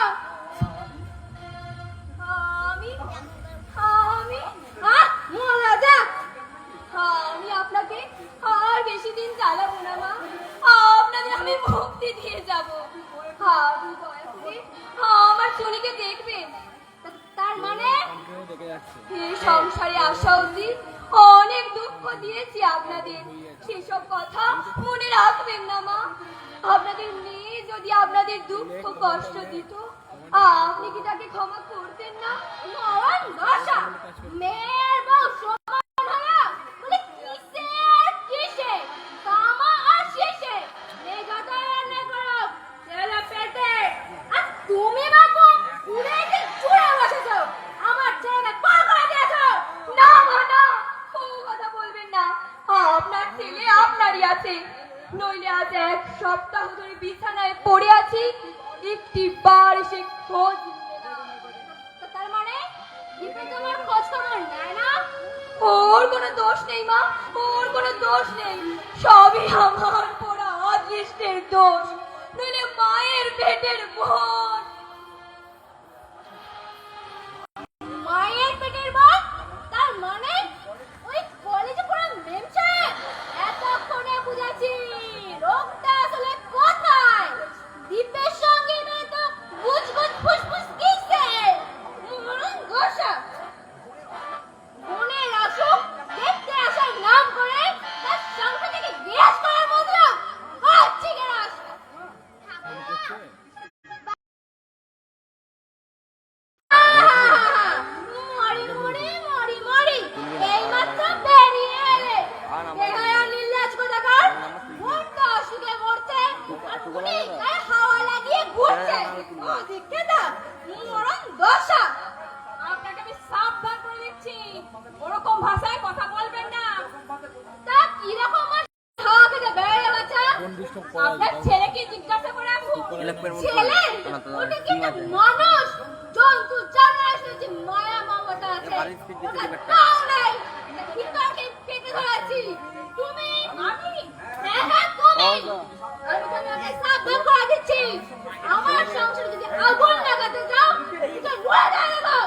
আমি আপনাকে আর বেশি দিন চালাবো না মা, আপনাদের আমি মুক্তি দিয়ে যাবো। আপনি দয়া করে আমার চুলিকে দেখবেন। তার মানে দেখে যাচ্ছে এই সংসারে আসা উচিত, অনেক দুঃখ দিয়েছি আপনাদের, সেসব কথা মনে রাখবেন না মা। আপনাদের মেয়ে যদি আপনাদের দুঃখ কষ্ট দিত, আপনি কি তাকে ক্ষমা করতেন না? মরণ দশা, মেয়ের বউ সমান হলো বলে কিসের কিসে, কামা আর শেষে নেগাটায় রান্না করো ছেলে পেটে। আর তুমি বাবু উড়ে যে চুড়ে বসেছো, আমার ছেলে পার করে দিয়েছো। না মা, না, ও কথা বলবেন না। আপনার ছেলে আপনারই আছে, নইলে আজ 1 সপ্তাহ ধরে বিছানায় পড়ে আছি, একটি বার এসে খোঁজ নিয়ে না। তার মানে দীপে তোমার খোঁজ খবর নেয় না? ওর কোনো দোষ নেই মা, ওর কোনো দোষ নেই, সবই আমার পোড়া অদৃষ্টের দোষ, নইলে মায়ের পেটের বোন। মায়ের পেটের বোন? তার মানে ওই কলেজে পড়া মেম সাহেব? এতক্ষণে বুঝেছি রোগটা আসলে কোথায়। দীপের সঙ্গে নয় তো গুজগুজ ফুসফুস কিসে? মরণ গোসা, বোনের অসুখ দেখতে আসার নাম করে তার সংসার থেকে গ্যাস করার মতলব হচ্ছে গ্যাস। মরি মরি মরি মরি, এইমাত্র বেরিয়ে এলে। বেহায়া নির্লজ্জ কোথাকার, বোনটা অসুখে মরছে, আর উনি গায়ে হাওয়া লাগিয়ে ঘুরছে। ওদিকে দা, মরণ দশা। আপনাকে আমি সাবধান করে দিচ্ছি, ওরকম ভাষায় কথা বলবেন না। তা কিরকম হাওয়া থেকে বেরিয়ে বাচ্চা? আপনার ছেলেকে জিজ্ঞাসা করে আসুন। ছেলে? ওটা কি একটা মানুষ? জন্তু জানোয়ার শুনেছি মায়া মমতা আছে, ওটা তাও নেই। ভিতরকে পেটে ধরেছি। তুমি? আমি? হ্যাঁ হ্যাঁ তুমি। আমি তোমাকে সাবধান করে দিচ্ছি, আমার সংসারে যদি আগুন লাগাতে যাও, এটা রুয়ে দেবো।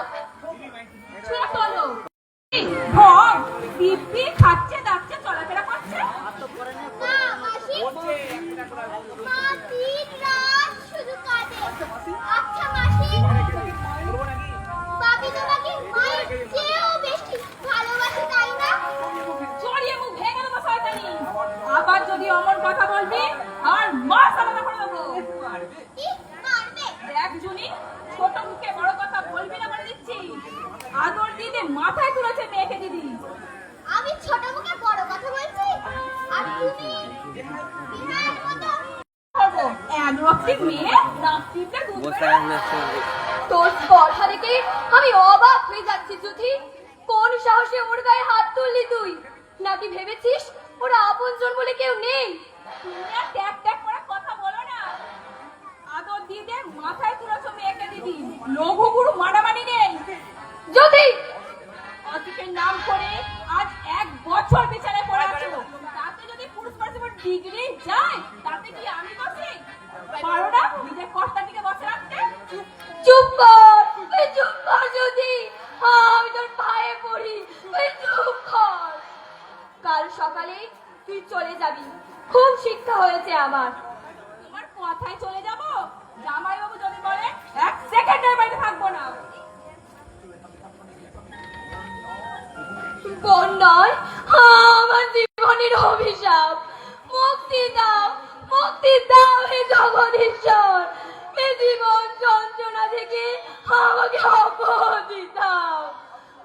ছোট লোক ভয়, দিব্যি খাচ্ছে দাচ্ছে চলাফেরা করছে। না মাসি, মা দিন রাত শুধু কাঁদে। আচ্ছা মাসি, বাবি তোমাকে মায়ের চেয়েও বেশি ভালোবাসে অমন কথা বলবি আর মাছ আলাদা করে দেবো। কি মারবে? দেখ জুনি, ছোট মুখে বড় কথা বলবি না বলে দিচ্ছি। আদর দিদি মাথায় তুলেছে মেয়েকে দিদি। আমি ছোট মুখে বড় কথা বলছি আর তুমি বিহারের মতো করবো এক রক্তি মেয়ে নাকটিতে দুধ বসায় তোর কথা দেখে আমি অবাক হয়ে যাচ্ছি জুথি। কোন সাহসে ওর গায়ে হাত তুললি তুই? নাকি ভেবেছিস ওরা আপনজন বলে কেউ নেই? তুমি আর ট্যাক ট্যাক করে কথা বলো না। আদর দিদি মাথায় তুলেছে মেয়েকে দিদি। লঘু গুরু মারামারি নেই। জুথি অতীতের নাম করে আজ 1 বছর বিচারে পড়ে আছো। তাতে যদি পুরুষ পার্সিপেট ডিগ্রি যায় তাতে কি আমি বসি? পারো না নিজের কর্তাটিকে বসে রাখতে? চুপ কর, তুই চুপ কর জুথি। আমি তোর পায়ে পড়ি, তুই চুপ কর। কাল সকালে তুই চলে যাবি, খুব শিক্ষা হয়েছে আমার। তোমার কথায় চলে যাব? জামাইবাবু যদি বলে 1 সেকেন্ডের বাইরে থাকবো না। বোন নয়, আমার জীবনের অভিশাপ। মুক্তি দাও, মুক্তি দাও হে জগদীশ্বর। এ জীবন যন্ত্রণা থেকে আমাকে অব্যাহতি দাও।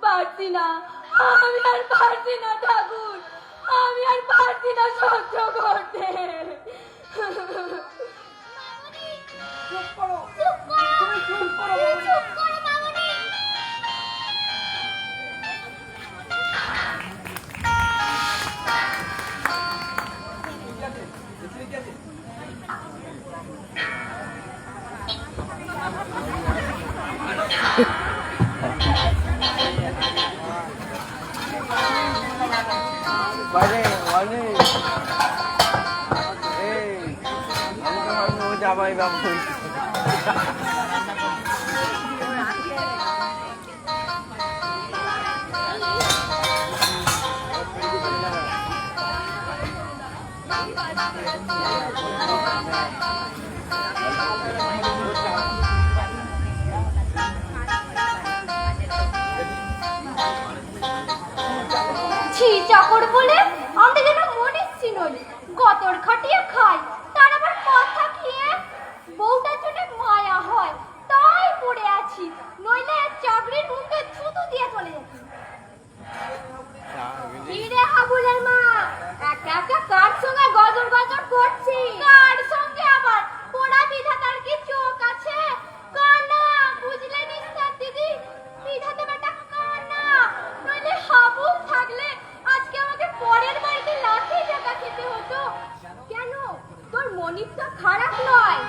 পারছি না, আমি আর পারছি না ঠাকুর, আমি আর পারছি না সহ্য করতে। চুপ করো, চুপ করো, তুমি চুপ করো। চুপ করো মামনি। বাইরে অনেক এই আমি তো ভাবছি ও জামাই বাবু ছি চাকর বলে আমরা যেন মরিচ্ছি নই, গতর খাটিয়ে খাই, তার আবার কথা খেয়ে বউটার জন্য মায়া হয় তাই পড়ে আছি, নইলে চাকরির মুখে ছুতো দিয়ে চলে যাচ্ছি। হিরে হাবুলের মা একা একা কার সঙ্গে গজর গজর করছি? কার সঙ্গে আবার? পোড়া বিধাতার কি চোখ আছে? কানা বুঝলে নিস্তার দিদি, বিধাতা বেটা কানা, নইলে হাবুল থাকলে আজকে আমাকে পরের বাড়িতে লাঠি টাকা খেতে হতো। কেন তোর মনিব তো খারাপ নয়,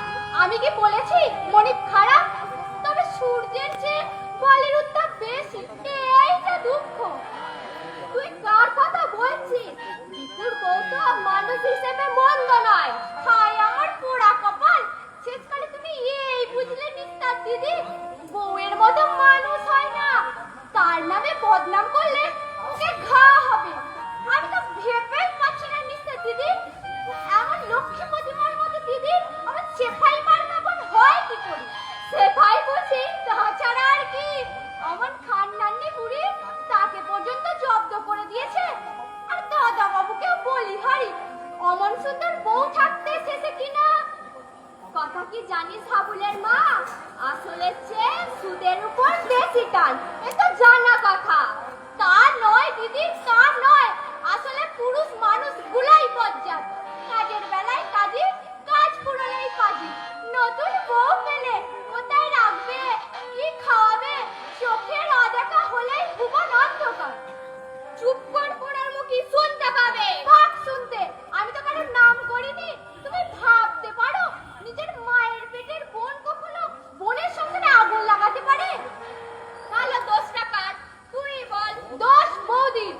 আমি কি বলেছি মনিব খারাপ? তবে সূর্যের চেয়ে বলের উত্তাপ বেশি, এইটা দুঃখ। তুই কার কথা বলছিস? বিপুর বউ তো মানুষ হিসেবে মন্দ নয়, হায় আমার পোড়া কপাল। শেষকালে তুমি এই বুঝলে নিস্তার দিদি, বউয়ের মতো মানুষ হয় না, তার নামে বদনাম করলে ওকে ঘা হবে। আমি তো ভেবেই পাচ্ছি না নিস্তার দিদি, এমন লক্ষ্মী প্রতিমার মতো দিদি আমার সেফাই মার কাপড় হয় কি করে? সেফাই বুঝি, তাছাড়া আর কি? আমার খান নান্নি বুড়ি তাকে পর্যন্ত জব্দ করে দিয়েছে। আর দাদা বাবুকেও বলি হারি, অমন সুন্দর বউ থাকতে শেষে কিনা। কথা কি জানিস হাবুলের মা? আসলে চেয়ে সুদের উপর বেশি টান, এ তো জানা কথা। তা নয় দিদি, তা নয়, আসলে পুরুষ মানুষ গুলাই বজ্জাত। কাজের বেলায় কাজী, কাজ ফুরলেই কাজী। নতুন বউ পেলে কোথায় রাখবে, কি খাওয়াবে, চোখের অদেখা হলেই ভুবন অন্ধকার। চুপ কর পোড়ার মুখী, শুনতে পাবে। ভাব শুনতে, আমি তো কারোর নাম করিনি। তুমি ভাবতে পারো নিজের মায়ের পেটের বোন কখনো বোনের সংসারে আগুন লাগাতে পারে? তাহলে দোষটা কার? তুই বল। দোষ বৌদির।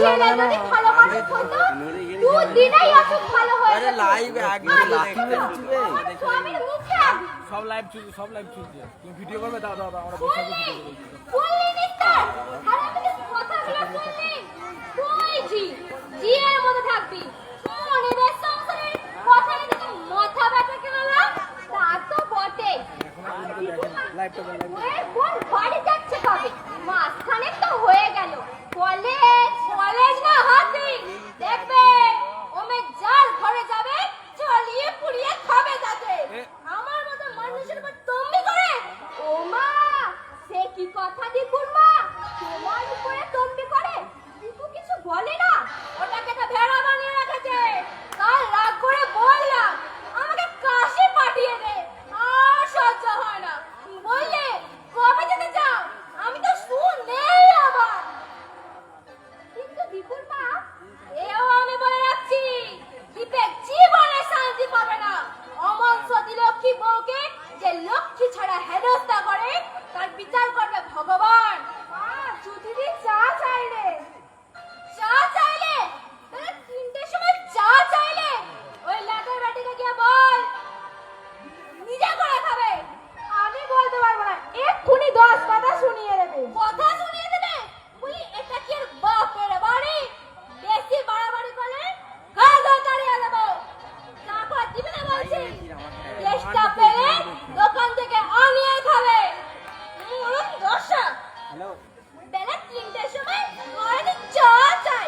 ছেলে যদি ভালো মানুষ হতো, দুদিনেই অসুখ ভালো হয়ে আরে যেত। লাইভ একদম আমার স্বামীর মুখে সব লাইভ চলছে তুমি ভিডিও করবে দাও দাও দাও, আমরা বসে শুনলি? ভিডিও করব শুনলি নিস্তার? আর আমি যে কথাগুলো শুনলি, তুই জিয়ের মধ্যে থাকবি। শোন, এদের সংসারের কথা নিয়ে তোকে মাথা ব্যথা কেন না? তা তো বটে। লাইভটা বল ওর বোন বাড়ি যাচ্ছে কবে? মাসখানেক তো হয়ে গেল। কলেজ না হাতি। দেখবে, ওমে যার ঘরে যাবে, জ্বালিয়ে পুড়িয়ে খাবে তাতে। আমার মতো মানুষের উপর তম্বি করে? ও মা, সে কি কথা দিকুর মা? তোমার উপরে তম্বি করে? দিকু কিছু বলে না? ওটাকে তো ভেড়া বানিয়ে রেখেছে। কাল রাগ করে বললাম, আমাকে কাশি পাঠিয়ে দে। আর সহ্য হয় না। বললে, কবে যেতে চাও? আমি তো শুনেই আবার। কিন্তু দীপুর মা, এও আমি বলে রাখছি, দীপে জীবনে শান্তি পাবে না। অমন সতী লক্ষ্মী বউকে যে লক্ষ্মী ছাড়া হেনস্থা করে, তার বিচার করবে ভগবান। যদি চা চাইলে, তাহলে 3টের সময় চা চাইলে, ওই লাটের বাটিকে গিয়ে বল নিজে করে খাবে। আমি বলতে পারবো না, এক্ষুনি 10 কথা শুনিয়ে দেবে। কথা শুনিয়ে দেবে? বলি, এটা কি আর বাপের বাড়ি? বেশি বাড়াবাড়ি করলে গালো তাড়িয়ে দেবো। তারপর দিবে না বলছি। চেষ্টা পেলে দোকান থেকে আনিয়ে খাবে। দশা হ্যালো বেলা 3টের সময় ঘরে চা চাই।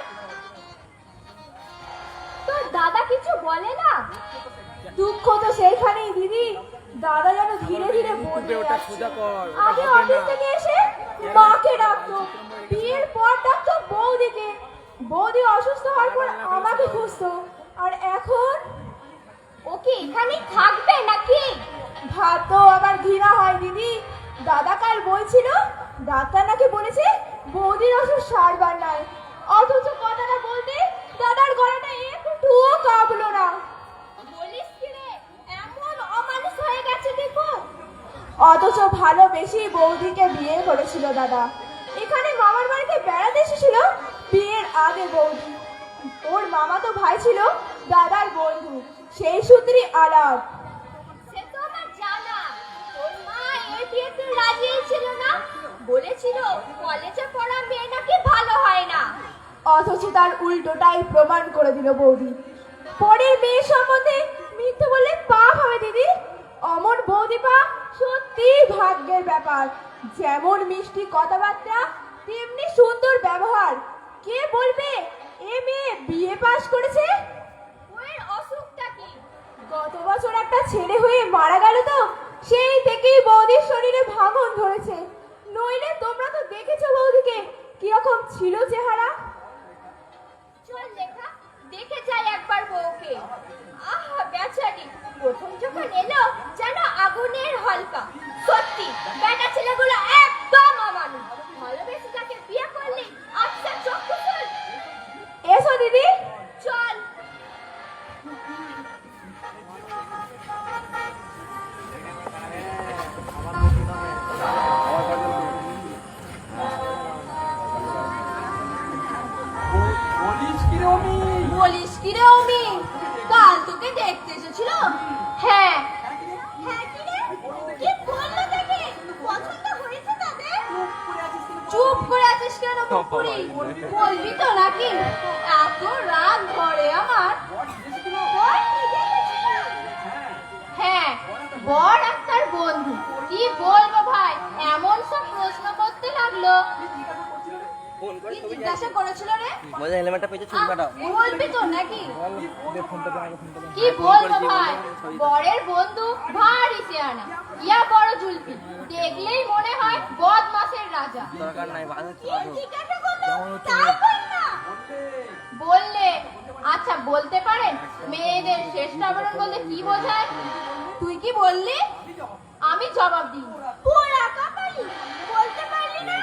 তোর দাদা কিছু বলে না? দুঃখ তো সেইখানেই দিদি। দাদা যেন ধীরে ধীরে বদলে ওটা যাচ্ছে। সোজা কর আগে অফিস থেকে এসে মাকে ডাকতো, বিয়ের পর ডাকতো বৌদিকে। বৌদি অসুস্থ হওয়ার পর আমাকে খুঁজতো। আর এখন ও কি এখানেই থাকবে নাকি? ভাত আবার ঘৃণা হয় দিদি। দাদা কাল বলছিল ডাক্তার নাকি বলেছে বৌদির অসুখ সারবার নাই। অথচ কথাটা বলতে দাদার গলাটা একটুও কাঁপলো না। বলিস কি রে, এমন অমানুষ হয়ে গেছে দেখো। অথচ ভালোবেসে বৌদিকে বিয়ে করেছিল দাদা। এখানে মামার বাড়িতে বেড়াতে এসেছিল বিয়ের আগে বৌদি। ওর মামাতো ভাই ছিল দাদার বন্ধু, সেই সূত্রে আলাপ। সে তো আমার জানা। ওর মা এই বিয়েতে রাজি ছিল না। বলেছিল কলেজে পড়া মেয়ে নাকি ভালো হয় না। অথচ তার উল্টোটাই প্রমাণ করে দিল বৌদি। পরের মেয়ের সম্বন্ধে মিথ্যে বললে পাপ হবে দিদি। অমন বৌদি পা সত্যি ভাগ্যের ব্যাপার। যেমন মিষ্টি কথাবার্তা, তেমনি সুন্দর ব্যবহার। কে বলবে এ মেয়ে বিয়ে পাশ করেছে? ওর অসুখটা কি? গত বছর একটা ছেলে হয়ে মারা গেল তো, সেই থেকেই বৌদির শরীরে ভাঙন ধরেছে। নইলে তোমরা তো দেখেছো বৌদিকে কিরকম ছিল চেহারা। চল লেখা, দেখে যাই একবার বউকে। আহা বেচারি, প্রথম যখন এলো যেন আগুনের হালকা। সত্যি বেটা ছেলেগুলো একদম অমানুষ। ভালোবেসে যাকে বিয়ে করলি, আচ্ছা চক্ষু খুল। এসো দিদি। চল। বলিস কি রে অমি, কাল তোকে দেখতে এসেছিল? হ্যাঁ। হ্যাঁ কি রে? কি বললো দেখে? পছন্দ হয়েছে তাদের? চুপ করে আছিস কেন পুরি? বলবি তো নাকি? এত রাগ ধরে আমার। বর নিজে এসেছিল? হ্যাঁ, বর আর তার বন্ধু। কি বলবো ভাই, এমন সব প্রশ্ন করতে লাগলো। কি জিজ্ঞাসা করেছিল রে? মজা হেলমেটটা পেয়েছে চুলকাটা বলবি তো নাকি? দে ফোনটা দে ফোনটা কি বলবো ভাই, বরের বন্ধু ভারী সিয়ানা, ইয়া বড় জুলপি, দেখলেই মনে হয় বদমাসের রাজা। দরকার নাই বাধা কি জিজ্ঞাসা করলো? তা বল না। বললে আচ্ছা বলতে পারেন মেয়েদের শ্রেষ্ঠ আবরণ বলতে কি বোঝায়? তুই কি বললি? আমি জবাব দিই, পোড়া কপালি। বলতে পারলি না?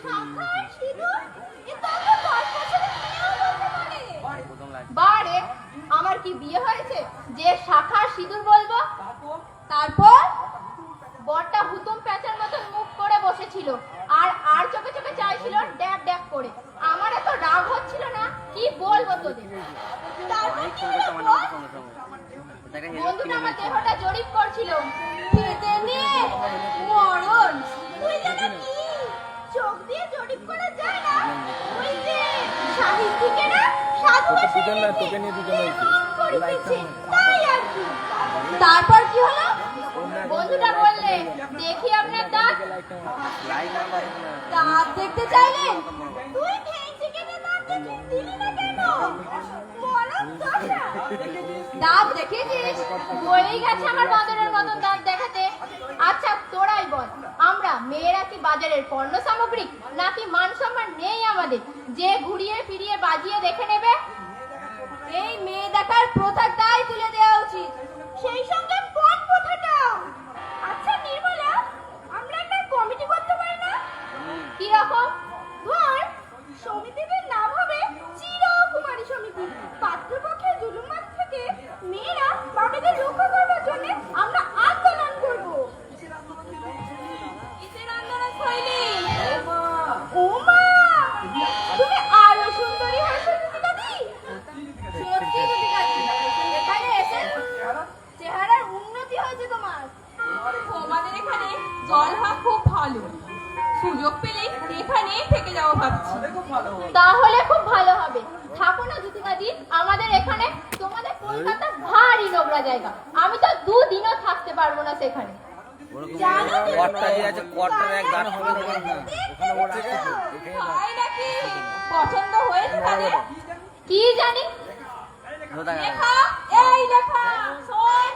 শাখা আর সিঁদুর, এ তো আমরা 10 বছরের মেয়েও বলতে পারে। বারে, আমার কি বিয়ে হয়েছে যে শাখা আর সিঁদুর বলবো? তারপর বরটা হুতুম প্যাঁচার মতো মুখ করে বসেছিল আর আর চোখে চোখে চাইছিল ড্যাব ড্যাব করে। আমার আমার এত রাগ হচ্ছিল না, কি বলবো তোদের। তারপর কি হলো বল? বন্ধুটা আমার দেহটা জরিপ করছিল, পেটে নিয়ে মরণ। তুই জানা কি চোখ দিয়ে জরিপ করা যায় না? ওই যে সাহিত্যিকে না সাধু দুজন না, তোকে নিয়ে দুজন হয়েছে। তাই আর কি। তারপর কি হলো? বন্ধুটা বললে, দেখি আপনার দাঁত। দাঁত দেখতে চাইলেন? তুই ভেঙচি কেটে দাঁত দেখে দিলি না কেন? মরণ দশা। দাঁত দেখেছিস? হয়েই গেছে আমার বাঁদরের মতন দাঁত দেখাতে। আচ্ছা তোরাই বল, আমরা মেয়েরা কি বাজারের পণ্য সামগ্রী, নাকি মান সম্মান নেই আমাদের যে ঘুরিয়ে ফিরিয়ে বাজিয়ে দেখে নেবে? এই মেয়ে দেখার প্রথার দায় তুলে দেওয়া উচিত, সেই সঙ্গে পণ প্রথাটাও। আচ্ছা নির্মলা, আমরা একটা কমিটি করতে পারি না? কি রকম? ধর সমিতিটির নাম হবে চিরকুমারী সমিতি। পাত্রপক্ষের জুলুমাত থেকে মেয়েরা বাবাদের রক্ষা করবার জন্য আমরা আন্দোলন করব। কিসের আন্দোলন শৈলী? ও মা, তুমি আরো সুন্দরী হয়েছো দিদি। সত্যি দিদি, এখানে এসে চেহারার উন্নতি হয়েছে তোমার। তোমাদের এখানে জলভাগ খুব ভালো, সুযোগ পেলেই এখানেই থেকে যাবো ভাবছি। তাহলে খুব ভালো হবে। থাকো না জ্যোতিকাদি আমাদের এখানে। তোমাদের কলকাতা ভারী নোংরা জায়গা, আমি তো দুদিনও থাকতে পারবো না সেখানে। জানো তো, তাই নাকি? পছন্দ হয়েছে তাদের? কি জানি। লেখা, এই লেখা শোন।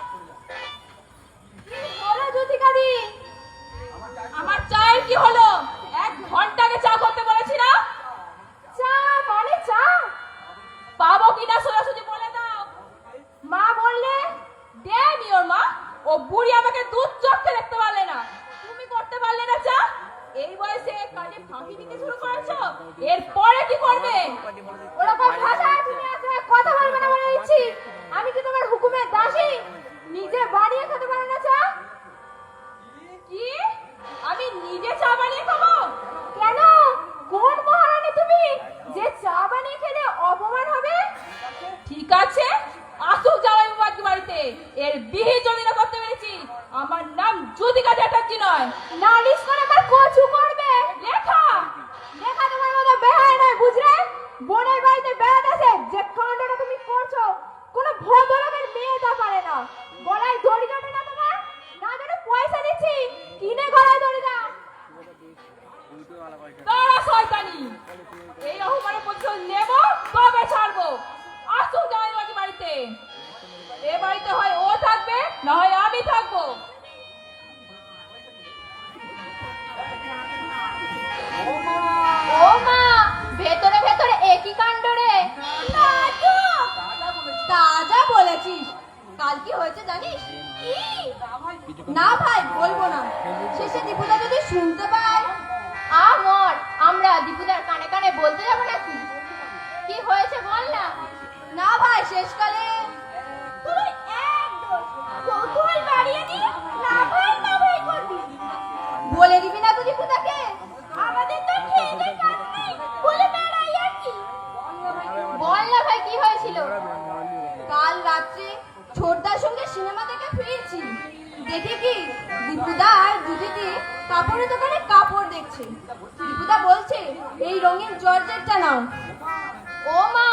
বলো জ্যোতিকাদি। আমার চায়ের কি হলো? 1 ঘন্টা আগে চা করতে বলেছি না? চা মানে চা? পাবো কিনা সোজাসুজি বলে দাও। মা বললে ড্যাম ইওর মা, ও বুড়ি আমাকে দুধ চক্ষে দেখতে পারলে না। তুমি করতে পারলে না চা? এই বয়সে কাজে ফাঁকি দিতে শুরু করেছো, এরপরে কি করবে? ওরকম ভাষা তুমি আজকে কথা বলবে না বলে দিচ্ছি। আমি কি তোমার হুকুমের দাসী? নিজে বানিয়ে খেতে পারো না চা? কি? আমি নিজে চা বানিয়ে খাবো? কেন? কোন মহারানী তুমি যে চা বানিয়ে খেলে অপমান হবে? ঠিক আছে, আসুক জামাই বাবাকে বাড়িতে। এর বিহি যদি না করতে পেরেছি, আমার নাম জ্যোতিকা চ্যাটার্জি নয়। নালিশ করে আমার কচু করবে। লেখা, লেখা তোমার মতো বেহায় নয়, বুঝলে? বোনের বাড়িতে বেড়াতে এসে যে কাণ্ডটা তুমি করছো, কোনো ভদ্রলোকের মেয়ে তা পারে না। গলায় দড়ি কাটে না তোমার? না জানো পয়সা দিচ্ছি, কিনে গলায় দড়ি দাও। তারা শয়তানি। এই অপমানের প্রতিশোধ নেব, তবে ছাড়বো। আসুক জামাই বাবাকে বাড়িতে। এ বাড়িতে হয় ও থাকবে, না হয় আমি থাকবো। ও মা, ভেতরে ভেতরে একই কাণ্ড রে। তাজা বলেছিস। কাল কি হয়েছে জানিস? না ভাই বলবো না, শেষে দীপুদা যদি শুনতে পায়। মর, আমরা দীপুদার কানে কানে বলতে যাবো নাকি? কি হয়েছে বল না। না ভাই, শেষকালে তুই একদম কৌতূহল বাড়িয়ে দি, না ভাই করবি। বলে দিবি না তো দীপুদাকে? আমাদের তো খেতে কাজ নেই, বলে বেড়াই আর কি। বল না ভাই কি হয়েছিল? কাল রাত্রে ছোটদার সঙ্গে সিনেমা দেখে ফিরছি, দেখে কি দীপুদা আর জুটিতে কাপড়ের দোকানে কাপড় দেখছে। দীপুদা বলছে এই রঙিন জর্জেটটা নাও। ও মা,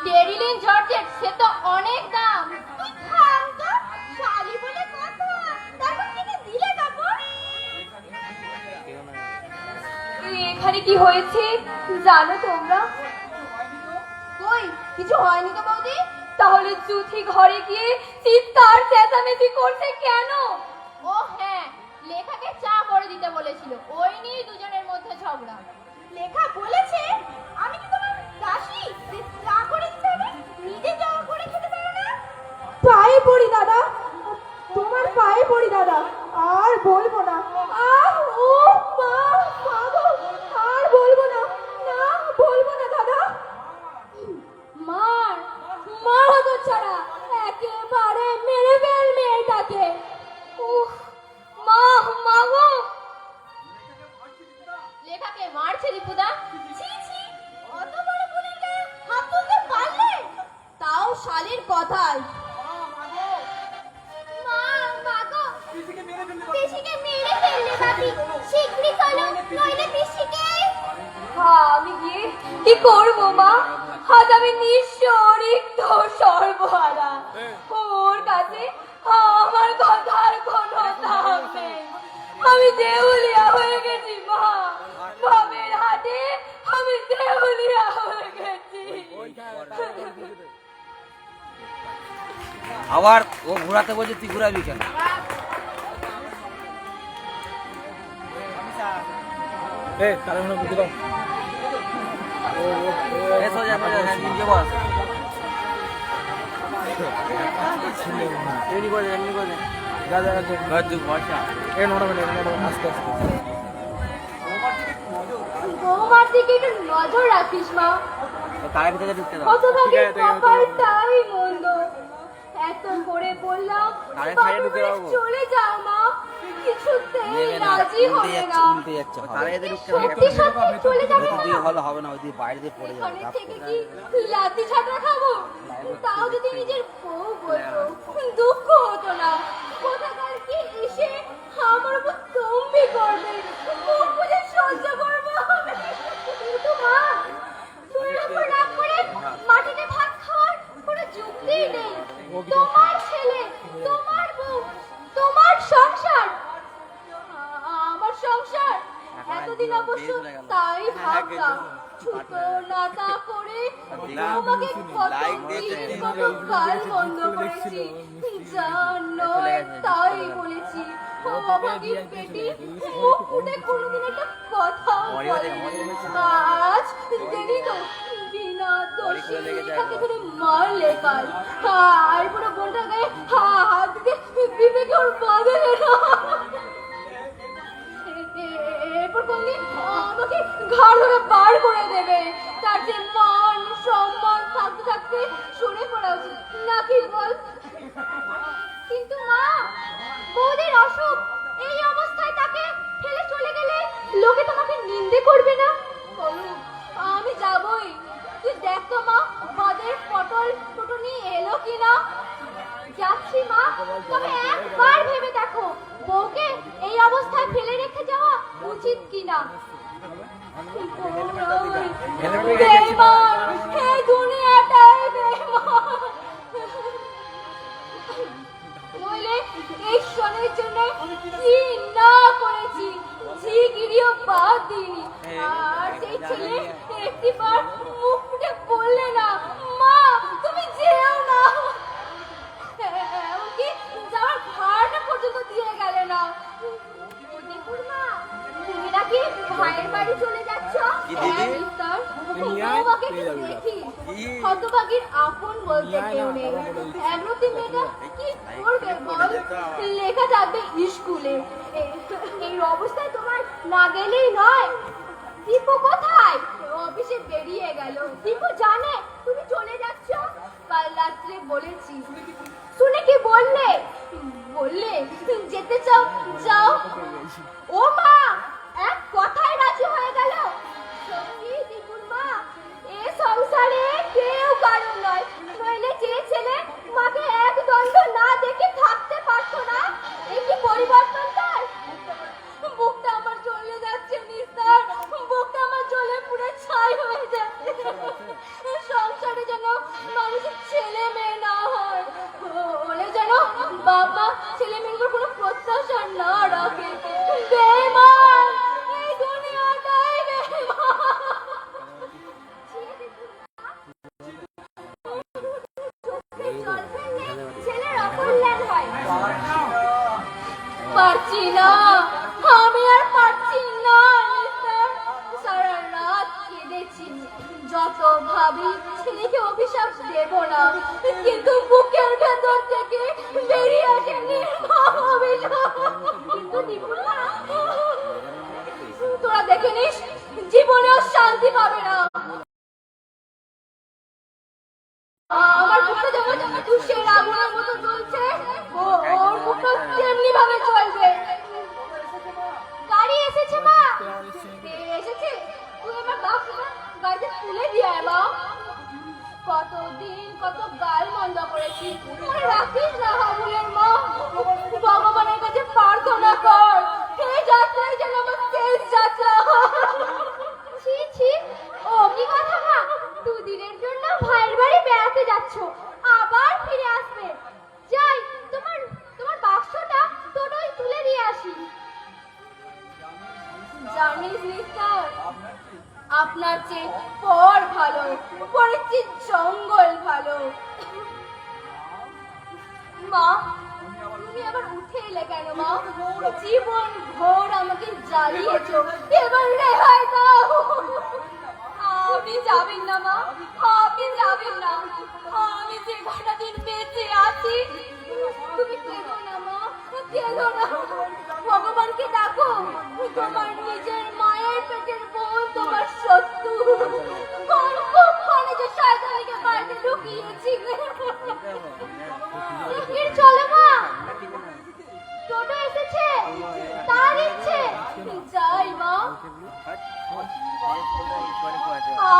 টেরিলিন জর্জেট, সে তো অনেক দাম। তুই থাম তো, শালি বলে কথা। তারপর কিনে দিলে কাপড়। এখানে কি হয়েছে জানো তোমরা? কই কিছু হয়নি তো বৌদি। তাহলে জুথি ঘরে গিয়ে চিৎকার চেঁচামেচি করছে কেন? ও হ্যাঁ, লেখাকে চা করে দিতে বলেছিল, ওই নিয়ে দুজনের মধ্যে ঝগড়া। লেখা বলেছে আমি কি তোমার দাসী যে চা করে দিতে হবে, নিজে চা করে খেতে পারো না? পায়ে পড়ি দাদা, তোমার পায়ে পড়ি দাদা, আর বলবো না। ও মা, পাগল, আর বলবো না, না বলবো না দাদা। মার মার হতো ছাড়া একেবারে মেরে ফেল মেয়েটাকে। মা গো, লেখাকে মারছে দীপুদা। ছি ছি, অত বড় নইলে পিসিকে। আমি গিয়ে কি করবো মা? আজ আমি নিঃস্ব রিক্ত সর্বহারা। ওর কাছে আমার কথার কোনো দাম নেই। আমি দেউলিয়া হয়ে গেছি মা, বাবের হাতে আমি দেউলিয়া হয়ে গেছি। আবার ও ঘোরাতে বলছে, তুই ঘুরাবি কেন? তাহলে মনে বুঝে দাও। সোজা নিজে বস, এমনি করে এমনি করে যা যা তুই ভরসা। নটা মিনিট আস্তে আস্তে। বৌমার দিকে একটু নজর রাখিস মা। তার ভিতরে ঢুকতে দাও। হতভাগীর কপালটাই মন্দ। এত করে বললাম আরে ছাড়ে ঢুকে বাবু যাবো। চলে যাও মা, কিছুতেই নেবে না, রাজি হবে না। উল্টে যাচ্ছে। তার এদের ঢুকতে সত্যি সত্যি চলে যাবে ভেতর না। দিয়ে ভালো হবে না, ওই দিয়ে বাইরে দিয়ে পড়ে যাবে। এখানে থেকে কি লাঠি ঝাঁটা খাবো? তাও যদি নিজের বউ বলতো দুঃখ হতো না। কোথাকার কি এসে আমার উপর তম্বি করবে, মুখ বুঝে সহ্য করবো আমি। কিন্তু মা, চুলের উপর রাগ করে মাটিতে ভাত খাওয়ার কোনো যুক্তিই নেই। তোমার ছেলে, তোমার বউ, তোমার সংসার, আমার সংসার। এতদিন অবশ্য তাই ভাবতাম। ছোট নাতা করে তোমাকে কত দিন কত কাল বন্ধ করেছি, যা নয় তাই বলেছি। অভাগীর পেটে মুখ ফুটে কোনোদিন একটা কথা বলেনি। আজ দেখি তো বিনা দোষে তাকে ধরে মারলে কাল, আর পুরো বোনটা গায়ে হাত দিতে বিবেকে ওর বাঁধে না। এরপর কোনদিন আমাকে ঘর ধরে বার করে দেবে। তার যে মান সম্মান থাকতে থাকতে সরে পড়া উচিত নাকি বল? কিন্তু মা, বৌদির অসুখ, এই অবস্থায় তাকে ফেলে চলে গেলে লোকে তোমাকে নিন্দে করবে না? করুক, আমি যাবই। তুই দেখ তো মা, বাদের পটল টুটুনি এলো কিনা। যাচ্ছি মা, তবে একবার ভেবে দেখো বউকে এই অবস্থায় ফেলে রেখে যাওয়া উচিত কিনা। বেঈমান, এই দুনিয়াটাই বেঈমান। নইলে এই শোনের জন্য কি না করেছি, ঝিগিরিও বাদ দিইনি। আর সেই ছেলে একটিবার মুখ ফুটে বললে না, মা তুমি যেও না। এমনকি যাওয়ার ভাড়াটা পর্যন্ত দিয়ে গেলে না। দেখুন মা, তুমি নাকি ভাইয়ের বাড়ি চলে যাচ্ছ? হ্যাঁ মিস্টার, বৌমাকে দেখি হতভাগীর আপন বলতে কেউ নেই। এমনতি মেয়েটা কি করবে বল? লেখা থাকবে স্কুলে। এই অবস্থায় তোমার না গেলেই নয়। দীপু কোথায়? অফিসে বেরিয়ে গেল। দীপু জানে তুমি চলে যাচ্ছ? কাল রাত্রে বলেছি। শুনে কি বললে? বললে যেতে চাও যাও। ও মা, এক কথায় রাজি হয়ে গেল। সত্যি দীপুর মা, এ সংসারে কেউ কারণ নয়। নইলে যে ছেলে মাকে এক দ্বন্দ্ব না দেখে থাকতে পারতো না, এই কি পরিবর্তন তার? বুকটা আমার চলে যাচ্ছে নিস্তার, বুকটা আমার জ্বলে পুড়ে ছাই হয়ে যাচ্ছে। সংসারে যেন মানুষের ছেলে মেয়ে না হয়, হলে যেন বাবা ছেলে মেয়ের কোনো প্রত্যাশা না রাখে। বেঈমান, এই দুনিয়াটাই বেঈমান। ছেলের অকল্যাণ হয়। পারছি না, আমি আর পারছি না নিস্তার। সারা রাত কেঁদেছি, যত ভাবি ছেলেকে অভিশাপ দেব না, কিন্তু বুকের ভেতর থেকে বেরিয়ে আসে নির্মম অভিশাপ। কিন্তু দীপুর মা, তোরা দেখে নিস, জীবনেও শান্তি পাবে না। আমার বুকটা যেমন তুষের আগুনের মতো জ্বলছে, ওর বুকটা তেমনি ভাবে চলবে। গাড়ি এসেছে মা, এসেছে। তুই আমার বাপকে গাড়িতে তুলে দিয়ে আয় মা। কতদিন কত গাল মন্দ করেছি, মনে রাখিস না হাবুলের মা। ভগবানের কাছে প্রার্থনা কর, এই যাত্রাই যেন আমার শেষ যাত্রা আমার চেয়ে পর ভালো, পরের চেয়ে জঙ্গল ভালো। মা, তুমি আবার উঠে এলে কেন মা? জীবন ভোর আমাকে জ্বালিয়েছো, এবার রেহাই দাও। আপনি যাবেন না মা, আপনি যাবেন না। আমি যে কটা দিন বেঁচে আছি, তুমি কেঁদো না মা, কেঁদো না। ভগবানকে ডাকো, তোমার নিজের মায়ের পেটের বোন তোমার শত্রু। কতক্ষণে যে শয়তানকে বাড়িতে ঢুকিয়েছি। চলো মা, টোটো এসেছে, তার ইচ্ছে যাই মা।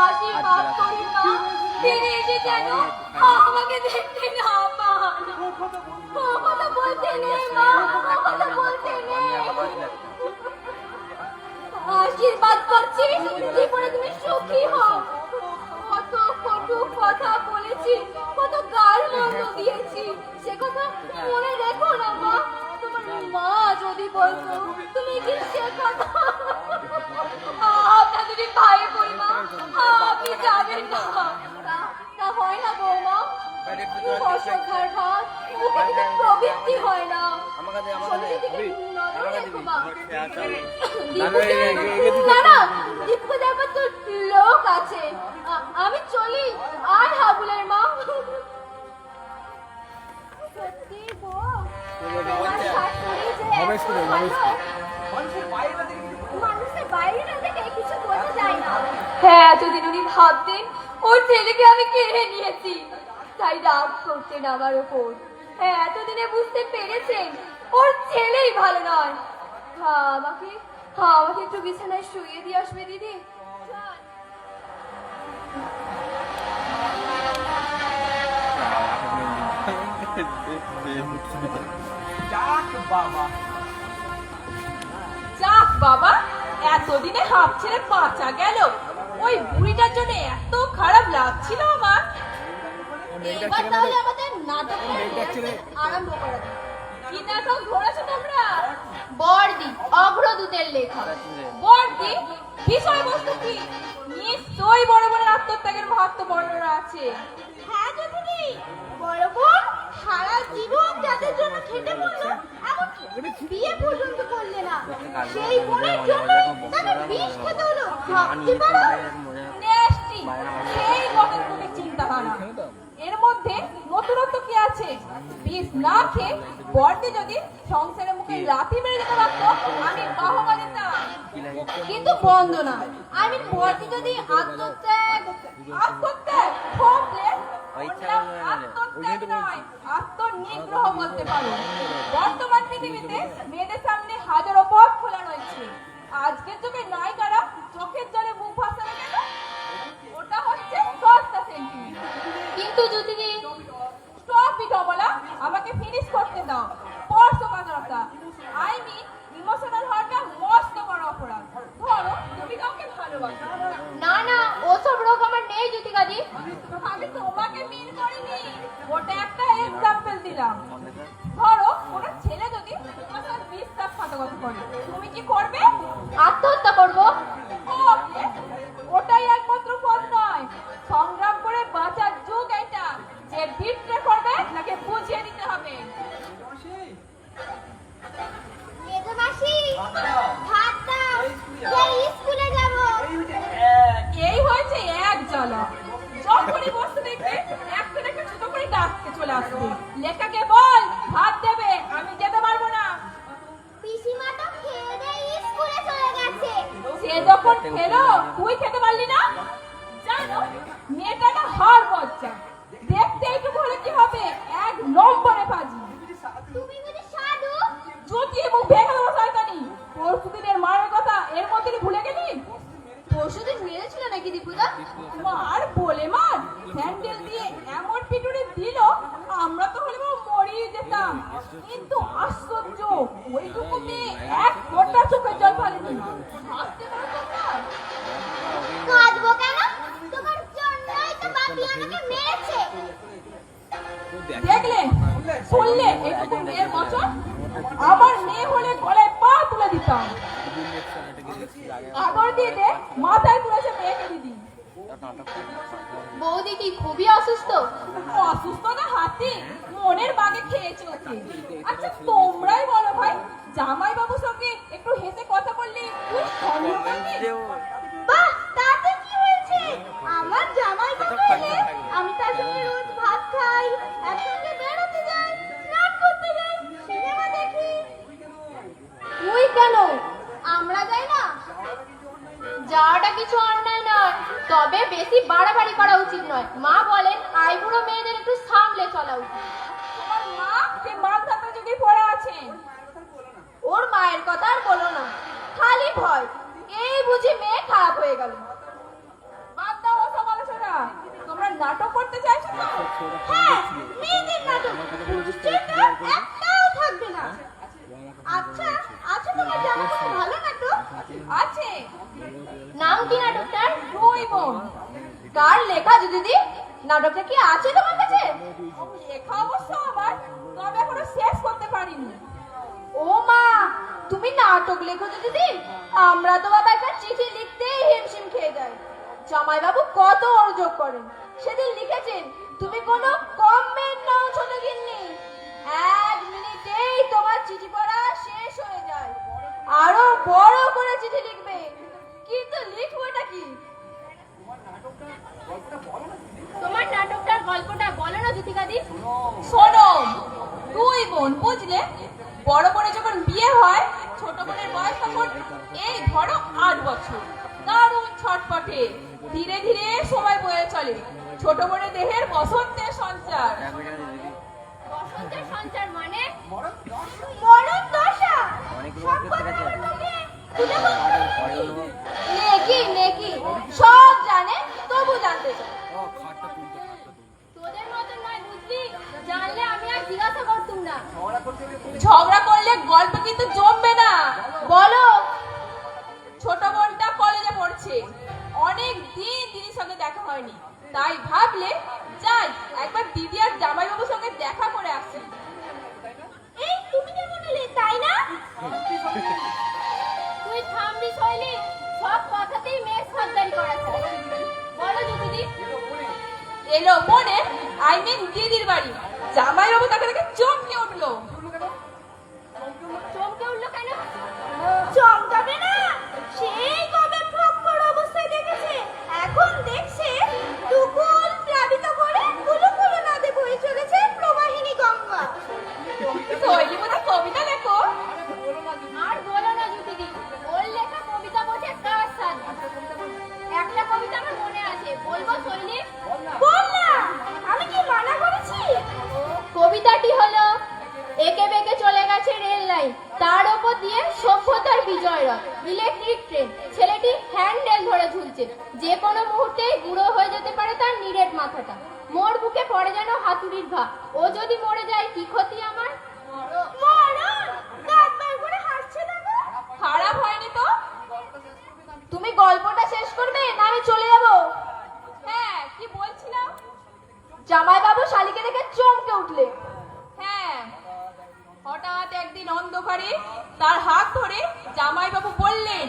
আশীর্বাদ করি মা, ফিরে এসে যেন আমাকে দেখতে না পান। ও কথা বলতে নেই মা, ও কথা বলতে নেই। আশীর্বাদ করছি, জীবনে তুমি সুখী হও। কত কটু কথা বলেছি, কত গাল মন্দ দিয়েছি, সে কথা মনে রেখো না মা। তোমার মা যদি বলতো, তুমি কি সে কথা আপনার যদি ভাই বই মা, আপনি যাবেন না। তা হয় না বৌমা, অসখার ভাত মুখে দিতে প্রবৃত্তি হয় না। শরীরের দিকে নজর রেখো মা। না না, দীপকে দেখার তো লোক আছে। আমি চলি, আর হাবুলের মা। সত্যি বউ, তোমার শাশুড়ি যে এত ভালো, মানুষের বাইরে না দেখে কিছু বোঝা যায় না। হ্যাঁ, এতদিন উনি ভাবতেন ওর ছেলেকে আমি কেড়ে নিয়েছি, তাই রাগ করতেন আমার ওপর। হ্যাঁ, এতদিনে বুঝতে পেরেছেন ওর ছেলেই ভালো নয়। আমাকে একটু বিছানায় শুইয়ে দিয়ে আসবে দিদি। যাক বাবা, এতদিনে হাফ ছেড়ে বাঁচা গেল। ওই বুড়িটার জন্য এত খারাপ লাগছিল আমার। এবার তাহলে আমাদের নাটকটা আরম্ভ করা যাক। কি নাটক ধরেছো তোমরা? বর্দি, অগ্রদূতের লেখা। বর্দি, বিষয়বস্তু কি? নিশ্চয়ই বড় বোনের আত্মত্যাগের মাহাত্ম্য বর্ণনা আছে। হ্যাঁ জেঠুনি, বড় বোন সারা জীবন যাদের জন্য খেটে মরলো, এমন বিয়ে পর্যন্ত করলে না, সেই বোনের জন্য তাদের বিষ খেতে হলো। ভাবতে পারো? নেস্টি, সেই গঠনমূলক চিন্তাধারা। এর মধ্যে নতুনত্ব কি আছে? বিষ না খেয়ে বর্দি যদি সংসারের মুখে লাথি মেরে দিতে পারতো, আমি বাহবা দিতাম। কিন্তু বন্ধ না, আমি বর্দি যদি আত্মত্যাগ হোপলেস, আত্মত্যাগ নয়, আত্মনিগ্রহ বলতে পারো। বর্তমান পৃথিবীতে মেয়েদের সামনে হাজারো পথ খোলা রয়েছে। আজকের যুগে নায়িকারা চোখের জলে মুখ ভাসাবে কেন? ওটা হচ্ছে সস্তা সেন্টিমেন্ট। কিন্তু যদি স্টপ ইট অবলা, আমাকে ফিনিশ করতে দাও। পড়ছো কথাটা, আই মিন ইমোশনাল হওয়াটা মস্ত বড় অপরাধ। ধরো তুমি কাউকে ভালোবাসো। না না, ওসব রোগ আমার নেই জ্যোতিকাদি। আমি তোমাকে মিন করিনি, ওটা একটা এক্সাম্পল দিলাম। ধরো কোনো ছেলে যদি তোমার সাথে বিশ্বাসঘাতকতা করে, তুমি কি করবে? আত্মহত্যা করবো। ওকে, ওটাই একমাত্র পথ নয়। সংগ্রাম করে বাঁচার যুগ এটা। যে বিট্রে করবে তাকে বুঝিয়ে দিতে হবে। মেজমাসি, ভাত দাও, যাই স্কুলে যাবো। এই হয়েছে এক জ্বালা। যখনই বসতে দেখবে একটা একটা ছোট করে ডাকতে চলে আসবে। লেখাকে বল ভাত দেবে, আমি যেতে পারবো না। পিসিমা তো খেয়ে দিয়ে স্কুলে চলে গেছে। সে যখন খেলো তুই খেতে পারলি না? জানো মেয়েটা না হাড় বজ্জা, দেখতে এইটুকু হলে কি হবে? এক নম্বরে বাজি। তুমি বুঝি সাধু? যদি এবং ভেঙে দেবো শয়তানি। পরশুদিনের মারের কথা এর মধ্যে ভুলে গেলি? পরশুদিন মেরেছিল নাকি দীপুদা? মার বলে মার, স্যান্ডেল দিয়ে এমন পিটুনি দিল আমরা তো হলে মরিয়ে যেতাম। কিন্তু আশ্চর্য, ওইটুকু মেয়ে এক ফোঁটা চোখের জল ফেলেনি। হাসতে পারো তোমরা? কাঁদবো কেন? তোমার জন্যই তো বাপি আমাকে মেরেছে। দেখলে, শুনলে এইটুকু মেয়ের বচন? আমার মেয়ে হলে গলায় পা তুলে দিতাম। আদর দিয়ে দে, মাথায় তুলেছে মেয়েকে দিদি। বৌদি কি খুবই অসুস্থ? অসুস্থ না হাতি, মনের বাগে খেয়েছে ওকে। আচ্ছা তোমরাই বলো ভাই, জামাই বাবুর সঙ্গে একটু হেসে কথা বললে তুই সন্দেহ করবি? বাহ, তাতে কি হয়েছে? আমার জামাই বাবু এলে আমি তার সঙ্গে রোজ ভাত খাই, একসঙ্গে বেড়াতে যাই, স্নান করতে যাই, সিনেমা দেখি। তুই কেন? আমরা যাই না? যাওয়াটা কিছু অন্যায় নয়, তবে বেশি বাড়াবাড়ি করা উচিত নয়। মা বলেন আইবুড়ো মেয়েদের একটু সামলে চলা উচিত। তোমার মা সে মালধাতা যুগে পড়ে আছেন। ওর মায়ের কথা আর বলো না, খালি ভয়, এই বুঝি মেয়ে খারাপ হয়ে গেল। বাদ দাও ওসব আলোচনা, তোমরা নাটক করতে চাইছো তো? হ্যাঁ, মেয়েদের নাটক, পুরুষের একটাও থাকবে না। আচ্ছা, আছে তোমার জামাই বাবু ভালো নাটক? আছে। নাম কি নাটকটার? দুই বোন। কার লেখা দিদি? নাটকটা কি আছে তোমার কাছে? লেখা অবশ্য আমার, তবে এখনো শেষ করতে পারিনি। ও মা, তুমি নাটক লেখো তো দিদি? আমরা তো বাবা একটা চিঠি লিখতেই হিমশিম খেয়ে যাই। জামাইবাবু কত অভিযোগ করেন, সেদিন লিখেছেন তুমি কোনো কম মেয়ে নাও ছোট গিন্নি, 1 মিনিটেই তোমার চিঠি পড়া শেষ হয়ে যায়। আরো বড় করে চিঠি লিখবে, কিন্তু লিখবোটা কি? তোমার নাটকটার গল্পটা বলো না জ্যোতিকাদি। শোনো, দুই বোন বুঝলে, বড় বোনের যখন বিয়ে হয়, ছোট বোনের বয়স তখন এই ধরো 8 বছর। দারুণ ছটপটে, ধীরে ধীরে সময় বয়ে চলে। ছোট বোনের দেহের বসন্তের সঞ্চার। বসন্তের সঞ্চার মানে? মরণ দশা। অনেক লোক করতে গেছে নেকি নেকি সব জানে, তবু জানতে চায়। তোদের মতন নয় বুঝলি, জানলে আমি আর জিজ্ঞাসা করতুম না। ঝগড়া করলে গল্প কিন্তু জমবে না। বলো। ছোট বোনটা কলেজে পড়ছে, অনেক দিন দিদির সঙ্গে দেখা হয়নি, তাই ভাবলে যাই একবার দিদি আর জামাইবাবুর সঙ্গে দেখা করে আসি। এই তুমি কেমন এলে, তাই না? তুই থামবি শৈলী, সব কথাতেই মেয়ে সর্দারি করা চাই। বলো জ্যোতিদি। এলো বোনের, আই মিন দিদির বাড়ি। জামাইবাবু তাকে দেখে চমকে উঠলো। চমকে উঠলো কেন? চমকাবে না, সেই কবে প্রখর অবস্থায় দেখেছে, এখন দেখছে টুকুল প্লাবিত করে কুলু কুলু নদে বয়ে চলেছে প্রবাহিনী গঙ্গা। শৈলী বোধহয় কবিতা লেখো। আর বলো না জ্যোতিদি, ওর লেখা কবিতা বসে কার সাথ। একটা কবিতা আমার মনে আছে, বলবো শৈলী? বল না, আমি কি মানা করেছি? কবিতাটি হলো, একে বেঁকে চলে গেছে রেল লাইন, তার ওপর দিয়ে সভ্যতার বিজয় রথ, ইলেকট্রিক ট্রেন, ছেলেটি হ্যান্ডেল ধরে ঝুলছে, যে কোনো মুহূর্তেই গুঁড়ো হয়ে যেতে পারে তার নিরেট মাথাটা। মোর বুকে পড়ে যেন হাতুড়ির ঘা, ও যদি মরে যায় কি ক্ষতি আমার? মরণ দাঁত বার করে হাসছে দেখো। খারাপ হয়নি তো? তুমি গল্পটা শেষ করবে না আমি চলে যাব? হ্যাঁ, কি বলছিলাম? জামাইবাবু শালিকে দেখে চমকে উঠলে। হ্যাঁ, হঠাৎ একদিন অন্ধকারে তার হাত ধরে জামাইবাবু বললেন,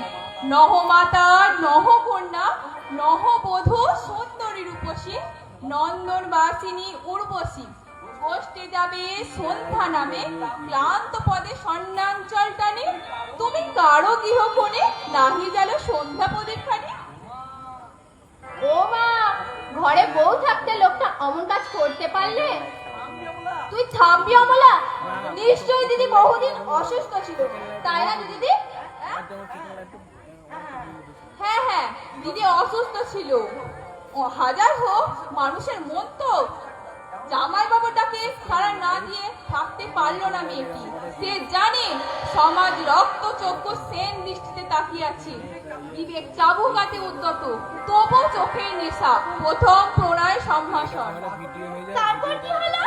নহ মাতা নহ কন্যা নহ বধূ সুন্দরী রূপসী নন্দনবাসিনী উর্বশী, গোষ্ঠে যাবে সন্ধ্যা নামে ক্লান্ত পদে সন্ন্যাঞ্চল টানে, তুমি কারো গৃহকোণে নাহি গেল সন্ধ্যা প্রদীপ খানি। ও মা, ঘরে বউ থাকতে লোকটা অমন কাজ করতে পারলে? তুই থামবি অমলা? নিশ্চয়ই দিদি বহুদিন অসুস্থ ছিল, তাই না দিদি? হ্যাঁ হ্যাঁ, দিদি অসুস্থ ছিল। ও হাজার হোক, মানুষের মন তো। জামাইবাবুটাকে সারা না দিয়ে থাকতে পারলো না মেয়েটি। সে জানে সমাজ রক্ত চক্ষু সেন দৃষ্টিতে তাকিয়ে আছে, বিবেক চাবুকাতে উদ্যত, তবু চোখের নেশা, প্রথম প্রণয় সম্ভাষণ। তারপর কি হলো?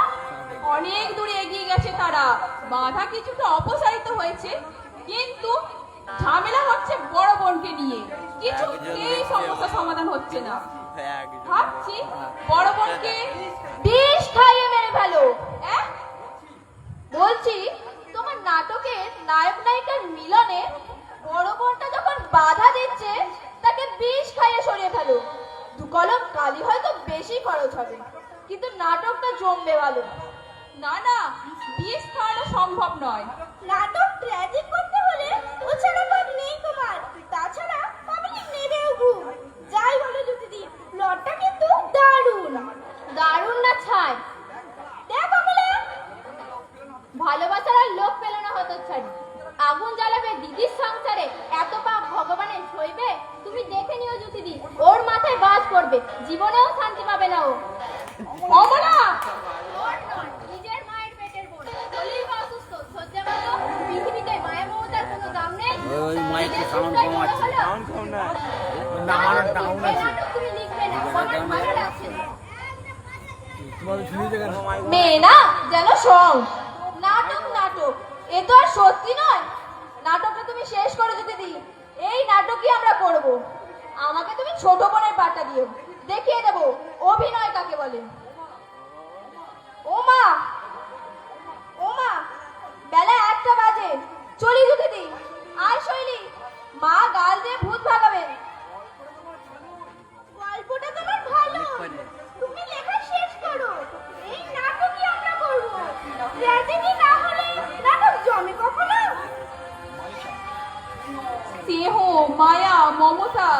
অনেক দূরে এগিয়ে গেছে তারা, বাধা কিছুটা অপসারিত হয়েছে, কিন্তু ঝামেলা হচ্ছে বড় বোনকে নিয়ে। কিছুতেই সমস্যা সমাধান হচ্ছে না। ভাবছি বড় বোনকে বিষ খাইয়ে মেরে ফেলো। বলছি তোমার নাটকের নায়ক নায়িকার মিলনে বড় বড় বোনটা যখন বাধা দিচ্ছে তাকে বিষ খাইয়ে সরিয়ে ফেলো। দু কলম কালি হয়তো বেশি খরচ হবে, কিন্তু নাটকটা জমবে ভালো। না না, বিষ খাওয়ানো সম্ভব নয়। নাটক ট্র্যাজিক করতে হলে ও ছাড়া পথ নেই তোমার। তাছাড়া পাবলিক নেবেও ঘুম। যাই বলো জ্যোতিদি, প্লটটা কিন্তু দারুণ। দারুণ না ছাই। দেখ কমলা, ভালোবাসার আর লোক পেল না হতচ্ছাড়ি। আগুন জ্বালাবে দিদির সংসারে, এত পাপ ভগবানের সইবে? তুমি দেখে নিও জ্যোতিদি, ওর মাথায় বাজ পড়বে, জীবনেও শান্তি পাবে না ও। অমলা! ওর নয়, নিজের মায়ের পেটের বোন, হলেই বা অসুস্থ, সহ্য মতো। পৃথিবীতে মায়া মমতার কোনো দাম নেই। ওই মাইকে সাউন্ড কম আছে। সাউন্ড কম না। ডাউন আছে। তুমি লিখবে না, আমার ভালো লাগছে না। তোমার শুনিয়ে কেন? মেয়ে না যেন সং। নাটক নাটক, এ তো আর সত্যি নয়। নাটকটা তুমি শেষ করে জ্যোতিদি, এই নাটকই আমরা করব। আমাকে তুমি ছোট বোনের পাঠটা দিও, দেখিয়ে দেবো অভিনয় কাকে বলে। ওমা ওমা, বেলা 1টা বাজে, চলি জ্যোতিদি। আয় শৈলী, মা গাল দিয়ে ভূত ভাগাবে। গল্পটা তোমার ভালো, তুমি লেখা শেষ করো। এই নাটকই আমরা করব। ট্র্যাজেডি না হলে নাটক জমে কখনো? স্নেহ, মায়া, মমতা,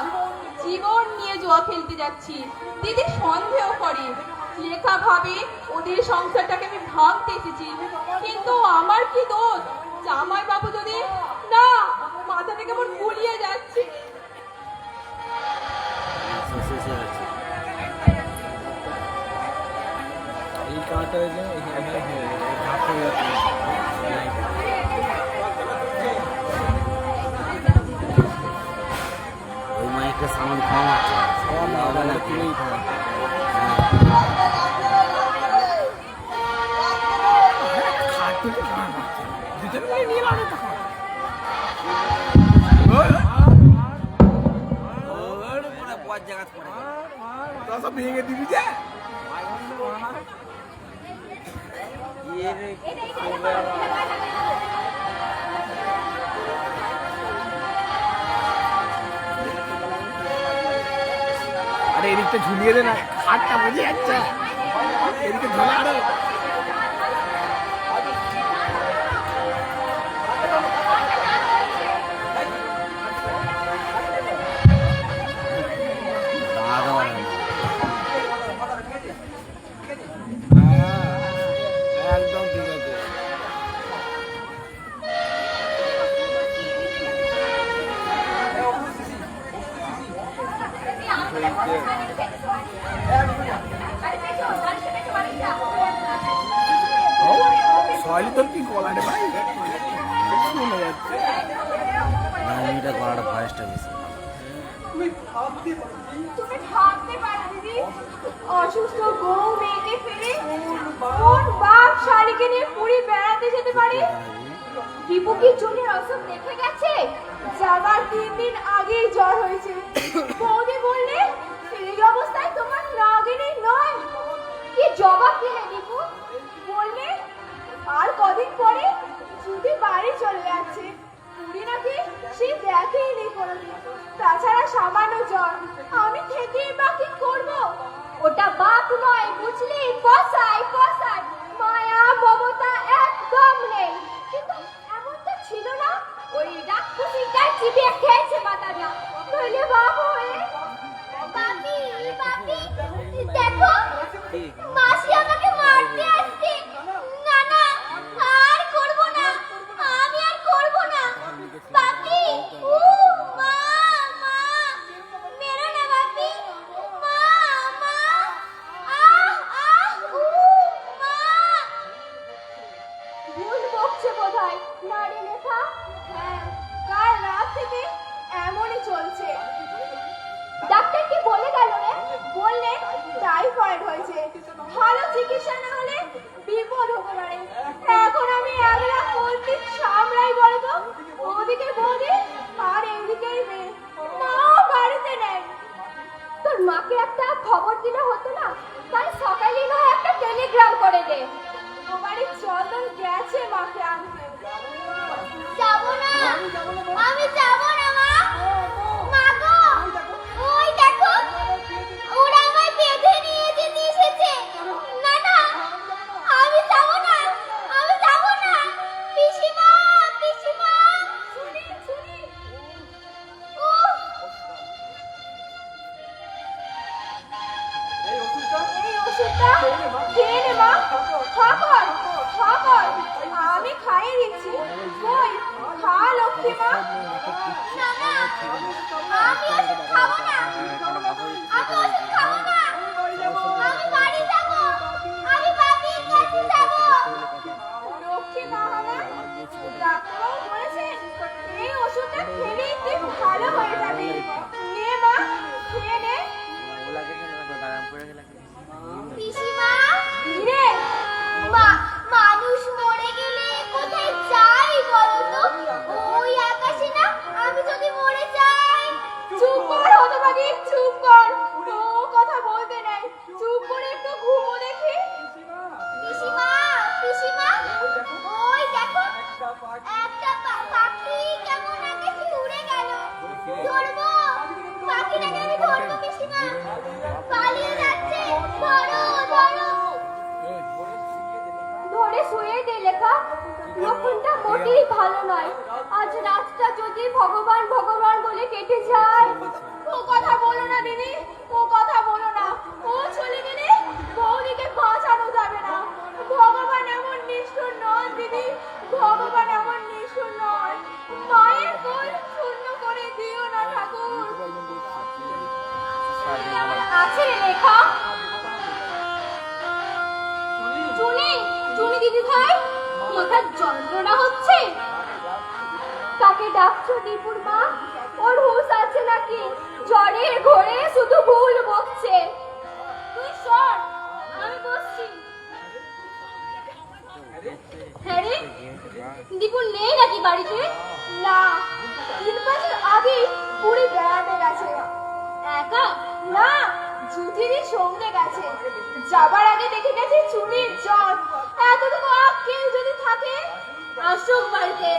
জীবন নিয়ে জুয়া খেলতে যাচ্ছি। দিদি সন্দেহ করে, লেখা ভাবে ওদের সংসারটাকে আমি ভাঙতে এসেছি। কিন্তু আমার কি দোষ? জামাই বাবু যদি না, মাথাটা কেমন গুলিয়ে যাচ্ছে। এই কাঁটা হয়েছে এখানে ভাগ করে যাচ্ছে। ওই মাইকে সাউন্ড কম আছে। কম হবে না, তুলেই কম। ভেঙে দিবি যে আরে এদিকটা ঝুলিয়ে দে না, খাটটা বুঝে যাচ্ছে। এদিকে ঝোলা আরো একদম ঠিক আছে। সয়লি তোর কি গলা রে ভাই, শুনে যাচ্ছে। এটা গলাটা ভয়েসটা বেশি। তুমি ভাবতে পারো দিদি, অসুস্থ বউ মেয়েকে ফেলে কোন বাপ শাড়িকে নিয়ে পুরী বেড়াতে যেতে পারে? দীপু কি চোখের অসুখ দেখে গেছে? যাবার 3 দিন আগেই জ্বর হয়েছে। বৌদি বললে এই অবস্থায় তোমার নাগিনী নয়। কি জবাব দিলে দীপু? বললে আর কদিন পরে যদি বাড়ি চলে যাচ্ছে। পুরী নাকি সে দেখেই নেই কোনোদিন। তাছাড়া সামান্য জ্বর, আমি থেকে বা কি করবো? ওটা বাপ নয় বুঝলি, কসাই কসাই। মায়া মমতা একদম নেই। কিন্তু এমনটা ছিল না, ওই রাক্ষসীটাই চিবিয়ে খেয়েছে মাথাটা, নইলে বাপ হয়ে। বাপি বাপি দেখো, মাসি আমাকে মারতে আসছে। না না, আর করবো না, আমি আর করবো না। বাপি ও মা মা, মেরো না বাপি। মা মা, আহ আহ ও মা। ভুল বকছে বোধহয়, নারী লেখা। হ্যাঁ, কাল রাত থেকে এমনই চলছে। ডাক্তার কি বলে গেল রে? বললে টাইফয়েড হয়েছে, ভালো চিকিৎসা না হলে বিপদ হতে পারে। এখন আমি একলা বলতে সামলাই বলতো, ওদিকে বৌদি আর এইদিকে মেয়ে, মাও বাড়িতে নেই। তোর মাকে একটা খবর দিলে হতো না? তাই সকালে না একটা টেলিগ্রাম করে দে। ও বাড়ির চন্দন গেছে মাকে আনতে। যাবো না। আমি যাব না মা। মা গো, ওই দেখো, ওরা আমায় বেঁধে নিয়ে যেতে এসেছে। না না, আমি যাব না, আমি যাব না। পিসিমা, পিসিমা, শুনি শুনি। উফ, এই ওষুধটা খেয়ে নে মা। খা কর, খা কর। আমি খাইয়ে দিচ্ছি। কই, খা লক্ষ্মী মা। না না, আমি ওষুধ খাবো না। আমি ওষুধ খাবো না। আমি বাড়ি যাব, আমি বাপির কাছে যাব। লক্ষ্মী মা আমার, ডাক্তারবাবু বলেছেন এই ওষুধটা খেলেই তুই ভালো হয়ে যাবি। নে মা, খেয়ে নে। পিসিমা, রে মানুষ মরে গেলে কোথায় যাই বলতো? ওই আকাশে না? আমি যদি মরে যাই। চুপ কর হতভাগী, চুপ কর। ও কথা বলতে নাই, চুপ করে একটু ঘুমো দেখি। পিসিমা, পিসিমা, ওই দেখো, একটা পাখি কেমন আকাশে উড়ে গেল। ধরবো, পাখিটাকে আমি ধরবো পিসিমা। পালিয়ে যাচ্ছে, ধরো ধরো। ধরে শুয়ে দে লেখা। লক্ষণটা মোটেই ভালো নয়। আজ রাতটা যদি ভগবান ভগবান বলে কেটে যায়। ও কথা বলো না দিদি, ও কথা বলো না। ও চলে গেলে বৌদিকে বাঁচানো যাবে না। ভগবান এমন নিষ্ঠুর নন দিদি, ভগবান এমন নিষ্ঠুর নন। মায়ের কোল শূন্য করে দিও না ঠাকুর। আছে রে লেখা? চুনি, চুনি দিদি ভাই, মাথার যন্ত্রণা হচ্ছে। তাকে ডাকছো দীপুর মা? ওর হুঁশ আছে নাকি? জ্বরের ঘোরে শুধু ভুল বকছে। তুই সর, আমি বসছি। হ্যাঁ রে, দীপুর নেই নাকি বাড়িতে? না, 3 বছর আগে পুরী বেড়াতে গেছে। একা? না, জুথিরই সঙ্গে গেছে। যাবার আগে দেখে গেছে চুনির জ্বর। এতটুকু আক্কেল যদি থাকে আসুক বাড়িতে।